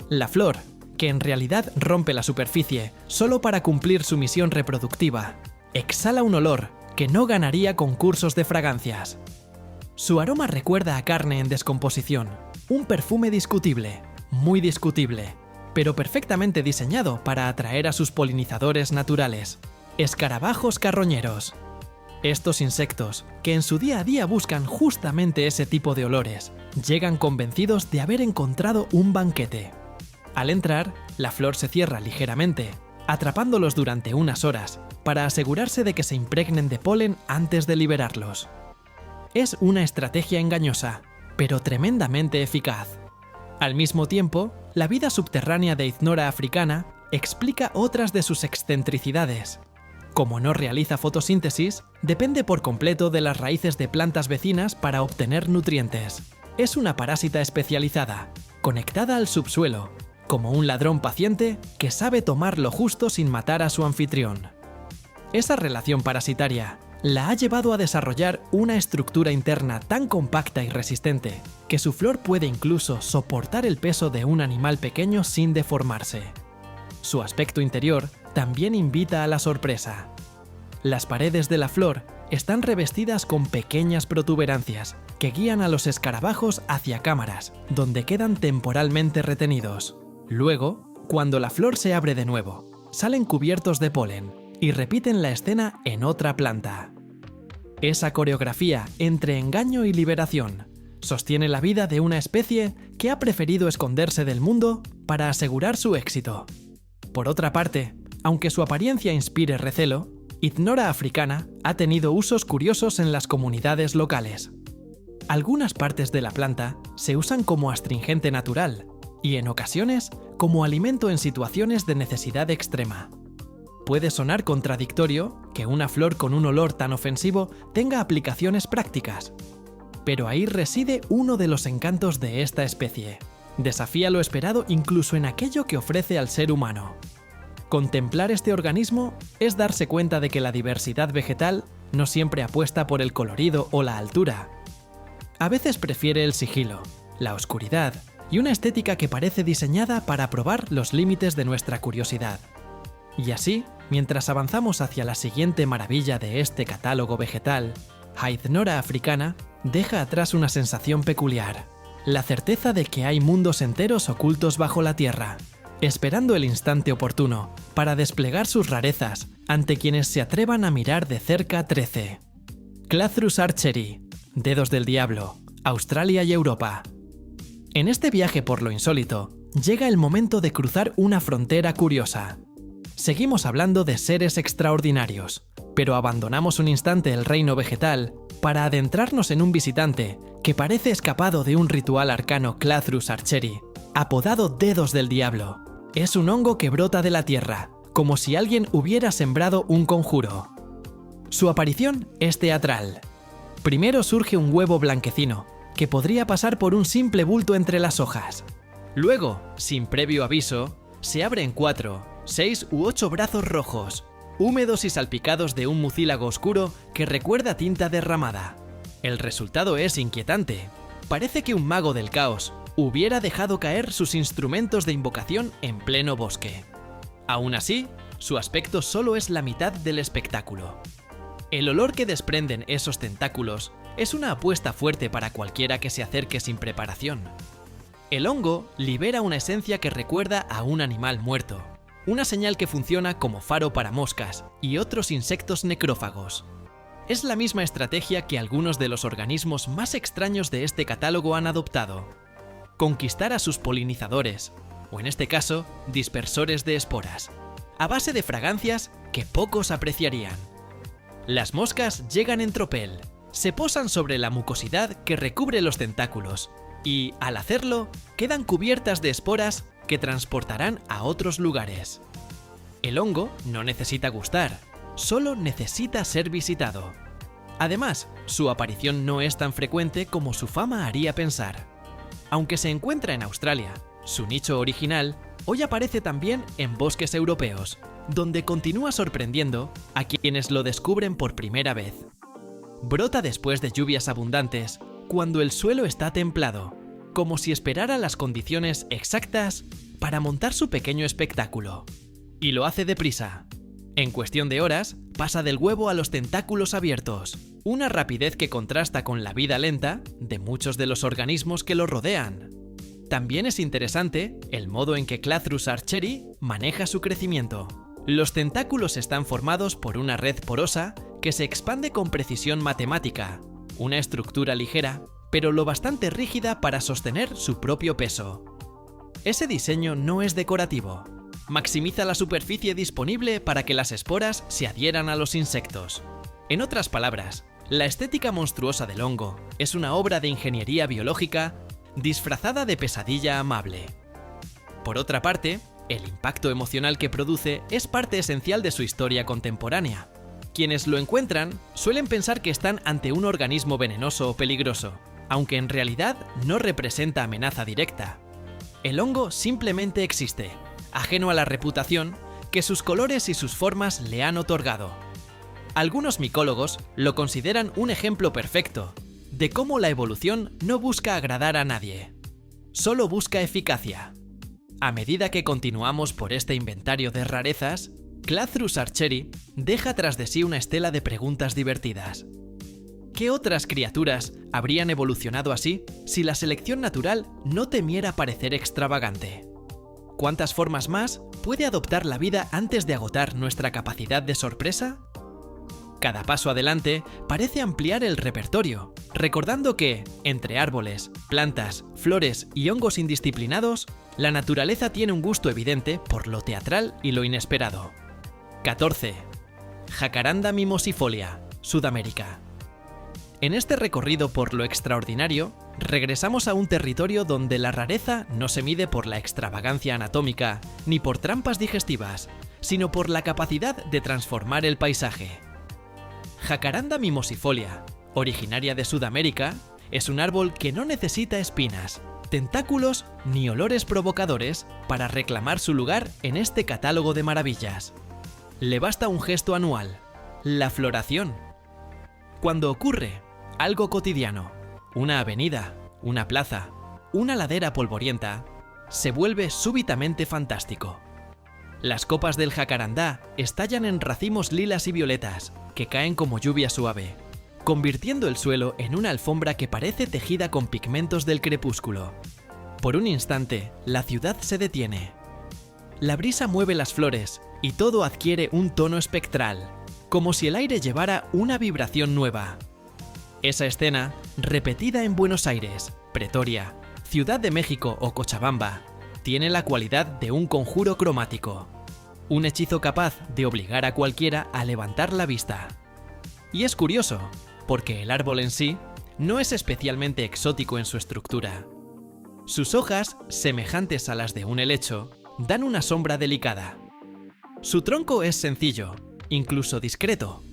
La flor, que en realidad rompe la superficie solo para cumplir su misión reproductiva, exhala un olor que no ganaría concursos de fragancias. Su aroma recuerda a carne en descomposición, un perfume discutible, muy discutible, pero perfectamente diseñado para atraer a sus polinizadores naturales, escarabajos carroñeros. Estos insectos, que en su día a día buscan justamente ese tipo de olores, llegan convencidos de haber encontrado un banquete. Al entrar, la flor se cierra ligeramente, atrapándolos durante unas horas, para asegurarse de que se impregnen de polen antes de liberarlos. Es una estrategia engañosa, pero tremendamente eficaz. Al mismo tiempo, la vida subterránea de Ithnora africana explica otras de sus excentricidades. Como no realiza fotosíntesis, depende por completo de las raíces de plantas vecinas para obtener nutrientes. Es una parásita especializada, conectada al subsuelo, como un ladrón paciente que sabe tomar lo justo sin matar a su anfitrión. Esa relación parasitaria la ha llevado a desarrollar una estructura interna tan compacta y resistente que su flor puede incluso soportar el peso de un animal pequeño sin deformarse. Su aspecto interior también invita a la sorpresa. Las paredes de la flor están revestidas con pequeñas protuberancias que guían a los escarabajos hacia cámaras, donde quedan temporalmente retenidos. Luego, cuando la flor se abre de nuevo, salen cubiertos de polen y repiten la escena en otra planta. Esa coreografía entre engaño y liberación sostiene la vida de una especie que ha preferido esconderse del mundo para asegurar su éxito. Por otra parte, aunque su apariencia inspire recelo, Ithnora africana ha tenido usos curiosos en las comunidades locales. Algunas partes de la planta se usan como astringente natural y en ocasiones como alimento en situaciones de necesidad extrema. Puede sonar contradictorio que una flor con un olor tan ofensivo tenga aplicaciones prácticas, pero ahí reside uno de los encantos de esta especie. Desafía lo esperado incluso en aquello que ofrece al ser humano. Contemplar este organismo es darse cuenta de que la diversidad vegetal no siempre apuesta por el colorido o la altura. A veces prefiere el sigilo, la oscuridad y una estética que parece diseñada para probar los límites de nuestra curiosidad. Y así, mientras avanzamos hacia la siguiente maravilla de este catálogo vegetal, Ithnora africana deja atrás una sensación peculiar, la certeza de que hay mundos enteros ocultos bajo la tierra, esperando el instante oportuno para desplegar sus rarezas ante quienes se atrevan a mirar de cerca 13. Clathrus archeri, dedos del diablo, Australia y Europa. En este viaje por lo insólito, llega el momento de cruzar una frontera curiosa. Seguimos hablando de seres extraordinarios, pero abandonamos un instante el reino vegetal para adentrarnos en un visitante que parece escapado de un ritual arcano. Clathrus archeri, apodado dedos del diablo, es un hongo que brota de la tierra, como si alguien hubiera sembrado un conjuro. Su aparición es teatral. Primero surge un huevo blanquecino, que podría pasar por un simple bulto entre las hojas. Luego, sin previo aviso, se abren 4, 6 u 8 brazos rojos, húmedos y salpicados de un mucílago oscuro que recuerda tinta derramada. El resultado es inquietante. Parece que un mago del caos hubiera dejado caer sus instrumentos de invocación en pleno bosque. Aún así, su aspecto solo es la mitad del espectáculo. El olor que desprenden esos tentáculos Es una apuesta fuerte para cualquiera que se acerque sin preparación. El hongo libera una esencia que recuerda a un animal muerto, una señal que funciona como faro para moscas y otros insectos necrófagos. Es la misma estrategia que algunos de los organismos más extraños de este catálogo han adoptado: conquistar a sus polinizadores, o en este caso, dispersores de esporas, a base de fragancias que pocos apreciarían. Las moscas llegan en tropel, se posan sobre la mucosidad que recubre los tentáculos y, al hacerlo, quedan cubiertas de esporas que transportarán a otros lugares. El hongo no necesita gustar, solo necesita ser visitado. Además, su aparición no es tan frecuente como su fama haría pensar. Aunque se encuentra en Australia, su nicho original hoy aparece también en bosques europeos, donde continúa sorprendiendo a quienes lo descubren por primera vez. Brota después de lluvias abundantes, cuando el suelo está templado, como si esperara las condiciones exactas para montar su pequeño espectáculo. Y lo hace deprisa. En cuestión de horas, pasa del huevo a los tentáculos abiertos, una rapidez que contrasta con la vida lenta de muchos de los organismos que lo rodean. También es interesante el modo en que Clathrus archeri maneja su crecimiento. Los tentáculos están formados por una red porosa que se expande con precisión matemática, una estructura ligera, pero lo bastante rígida para sostener su propio peso. Ese diseño no es decorativo. Maximiza la superficie disponible para que las esporas se adhieran a los insectos. En otras palabras, la estética monstruosa del hongo es una obra de ingeniería biológica disfrazada de pesadilla amable. Por otra parte, el impacto emocional que produce es parte esencial de su historia contemporánea. Quienes lo encuentran suelen pensar que están ante un organismo venenoso o peligroso, aunque en realidad no representa amenaza directa. El hongo simplemente existe, ajeno a la reputación que sus colores y sus formas le han otorgado. Algunos micólogos lo consideran un ejemplo perfecto de cómo la evolución no busca agradar a nadie, solo busca eficacia. A medida que continuamos por este inventario de rarezas, Clathrus archeri deja tras de sí una estela de preguntas divertidas. ¿Qué otras criaturas habrían evolucionado así si la selección natural no temiera parecer extravagante? ¿Cuántas formas más puede adoptar la vida antes de agotar nuestra capacidad de sorpresa? Cada paso adelante parece ampliar el repertorio, recordando que, entre árboles, plantas, flores y hongos indisciplinados, la naturaleza tiene un gusto evidente por lo teatral y lo inesperado. 14. Jacaranda mimosifolia, Sudamérica. En este recorrido por lo extraordinario, regresamos a un territorio donde la rareza no se mide por la extravagancia anatómica ni por trampas digestivas, sino por la capacidad de transformar el paisaje. Jacaranda mimosifolia, originaria de Sudamérica, es un árbol que no necesita espinas, tentáculos ni olores provocadores para reclamar su lugar en este catálogo de maravillas. Le basta un gesto anual, la floración. Cuando ocurre, algo cotidiano, una avenida, una plaza, una ladera polvorienta, se vuelve súbitamente fantástico. Las copas del jacarandá estallan en racimos lilas y violetas, que caen como lluvia suave, convirtiendo el suelo en una alfombra que parece tejida con pigmentos del crepúsculo. Por un instante, la ciudad se detiene. La brisa mueve las flores y todo adquiere un tono espectral, como si el aire llevara una vibración nueva. Esa escena, repetida en Buenos Aires, Pretoria, Ciudad de México o Cochabamba, tiene la cualidad de un conjuro cromático, un hechizo capaz de obligar a cualquiera a levantar la vista. Y es curioso, porque el árbol en sí no es especialmente exótico en su estructura. Sus hojas, semejantes a las de un helecho, dan una sombra delicada. Su tronco es sencillo, incluso discreto,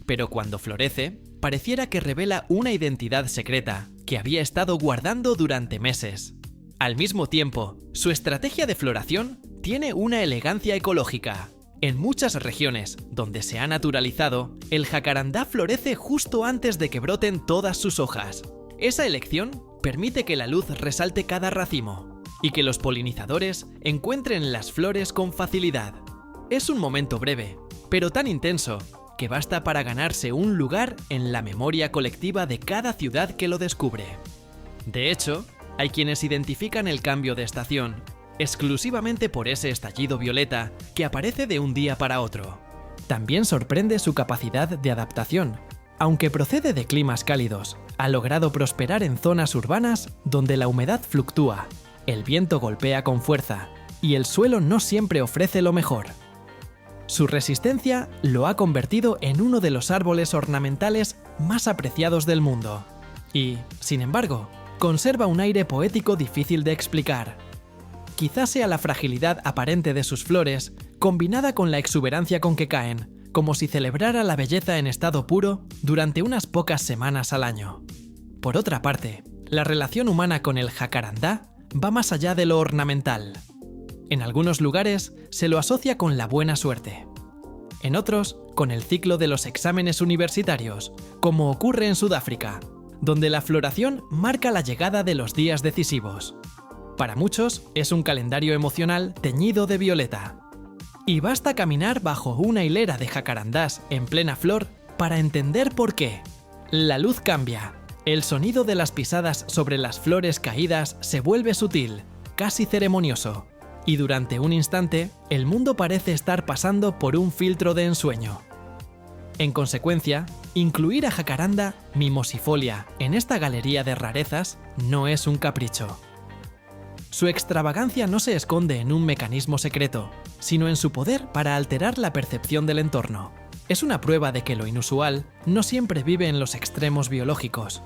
pero cuando florece, pareciera que revela una identidad secreta que había estado guardando durante meses. Al mismo tiempo, su estrategia de floración tiene una elegancia ecológica. En muchas regiones donde se ha naturalizado, el jacarandá florece justo antes de que broten todas sus hojas. Esa elección permite que la luz resalte cada racimo y que los polinizadores encuentren las flores con facilidad. Es un momento breve, pero tan intenso que basta para ganarse un lugar en la memoria colectiva de cada ciudad que lo descubre. De hecho, hay quienes identifican el cambio de estación exclusivamente por ese estallido violeta que aparece de un día para otro. También sorprende su capacidad de adaptación. Aunque procede de climas cálidos, ha logrado prosperar en zonas urbanas donde la humedad fluctúa, el viento golpea con fuerza y el suelo no siempre ofrece lo mejor. Su resistencia lo ha convertido en uno de los árboles ornamentales más apreciados del mundo. Y, sin embargo, conserva un aire poético difícil de explicar. Quizás sea la fragilidad aparente de sus flores, combinada con la exuberancia con que caen, como si celebrara la belleza en estado puro durante unas pocas semanas al año. Por otra parte, la relación humana con el jacarandá va más allá de lo ornamental. En algunos lugares se lo asocia con la buena suerte. En otros, con el ciclo de los exámenes universitarios, como ocurre en Sudáfrica, donde la floración marca la llegada de los días decisivos. Para muchos es un calendario emocional teñido de violeta. Y basta caminar bajo una hilera de jacarandás en plena flor para entender por qué. La luz cambia, el sonido de las pisadas sobre las flores caídas se vuelve sutil, casi ceremonioso, y durante un instante el mundo parece estar pasando por un filtro de ensueño. En consecuencia, incluir a Jacaranda mimosifolia en esta galería de rarezas no es un capricho. Su extravagancia no se esconde en un mecanismo secreto, sino en su poder para alterar la percepción del entorno. Es una prueba de que lo inusual no siempre vive en los extremos biológicos.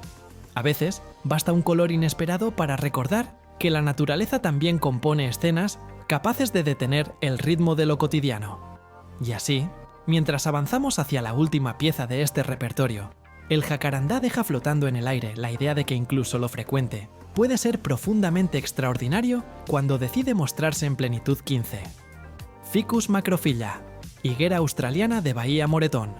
A veces, basta un color inesperado para recordar que la naturaleza también compone escenas capaces de detener el ritmo de lo cotidiano. Y así, mientras avanzamos hacia la última pieza de este repertorio, el jacarandá deja flotando en el aire la idea de que incluso lo frecuente puede ser profundamente extraordinario cuando decide mostrarse en plenitud 15. Ficus macrophylla, higuera australiana de Bahía Moreton.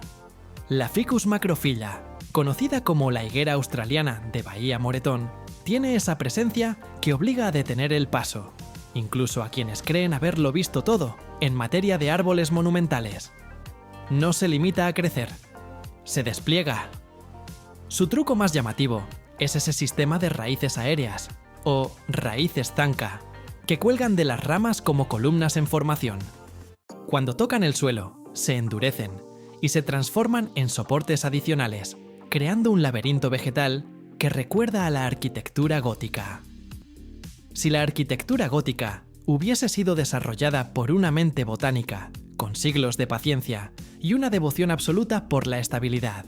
La Ficus macrophylla, conocida como la higuera australiana de Bahía Moreton, tiene esa presencia que obliga a detener el paso, incluso a quienes creen haberlo visto todo en materia de árboles monumentales. No se limita a crecer, se despliega. Su truco más llamativo es ese sistema de raíces aéreas, o raíces zanca, que cuelgan de las ramas como columnas en formación. Cuando tocan el suelo, se endurecen y se transforman en soportes adicionales, creando un laberinto vegetal que recuerda a la arquitectura gótica. Si la arquitectura gótica hubiese sido desarrollada por una mente botánica, con siglos de paciencia y una devoción absoluta por la estabilidad,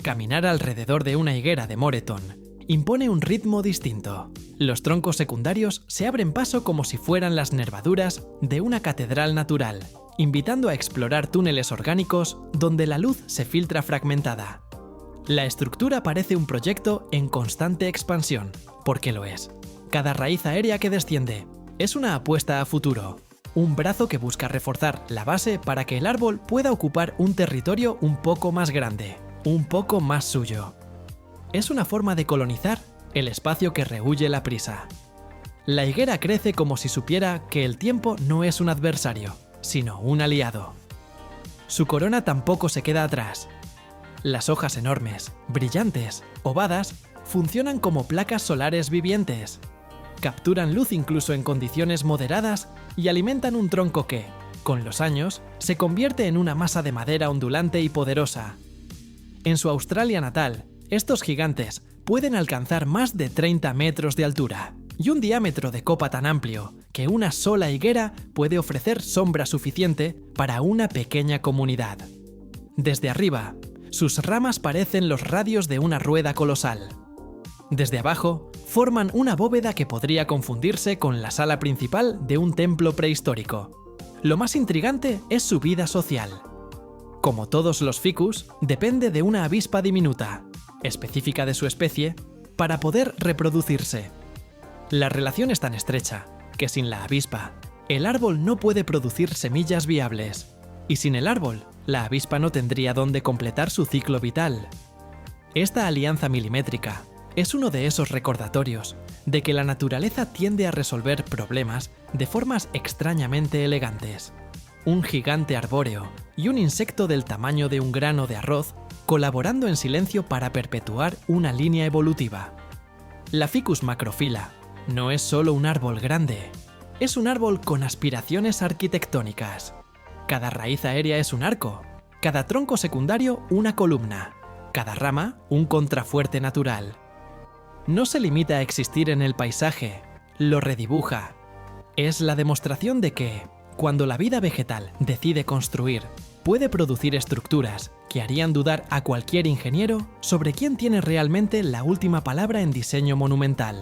caminar alrededor de una higuera de Moreton impone un ritmo distinto. Los troncos secundarios se abren paso como si fueran las nervaduras de una catedral natural, invitando a explorar túneles orgánicos donde la luz se filtra fragmentada. La estructura parece un proyecto en constante expansión, porque lo es. Cada raíz aérea que desciende es una apuesta a futuro, un brazo que busca reforzar la base para que el árbol pueda ocupar un territorio un poco más grande, un poco más suyo. Es una forma de colonizar el espacio que rehúye la prisa. La higuera crece como si supiera que el tiempo no es un adversario, sino un aliado. Su corona tampoco se queda atrás. Las hojas enormes, brillantes, ovadas, funcionan como placas solares vivientes. Capturan luz incluso en condiciones moderadas y alimentan un tronco que, con los años, se convierte en una masa de madera ondulante y poderosa. En su Australia natal, estos gigantes pueden alcanzar más de 30 metros de altura y un diámetro de copa tan amplio que una sola higuera puede ofrecer sombra suficiente para una pequeña comunidad. Desde arriba, sus ramas parecen los radios de una rueda colosal. Desde abajo, forman una bóveda que podría confundirse con la sala principal de un templo prehistórico. Lo más intrigante es su vida social. Como todos los ficus, depende de una avispa diminuta, específica de su especie, para poder reproducirse. La relación es tan estrecha que sin la avispa, el árbol no puede producir semillas viables, y sin el árbol, la avispa no tendría dónde completar su ciclo vital. Esta alianza milimétrica es uno de esos recordatorios de que la naturaleza tiende a resolver problemas de formas extrañamente elegantes. un gigante arbóreo y un insecto del tamaño de un grano de arroz colaborando en silencio para perpetuar una línea evolutiva. La Ficus macrophylla no es solo un árbol grande, es un árbol con aspiraciones arquitectónicas. Cada raíz aérea es un arco, cada tronco secundario una columna, cada rama un contrafuerte natural. No se limita a existir en el paisaje, lo redibuja. Es la demostración de que, cuando la vida vegetal decide construir, puede producir estructuras que harían dudar a cualquier ingeniero sobre quién tiene realmente la última palabra en diseño monumental.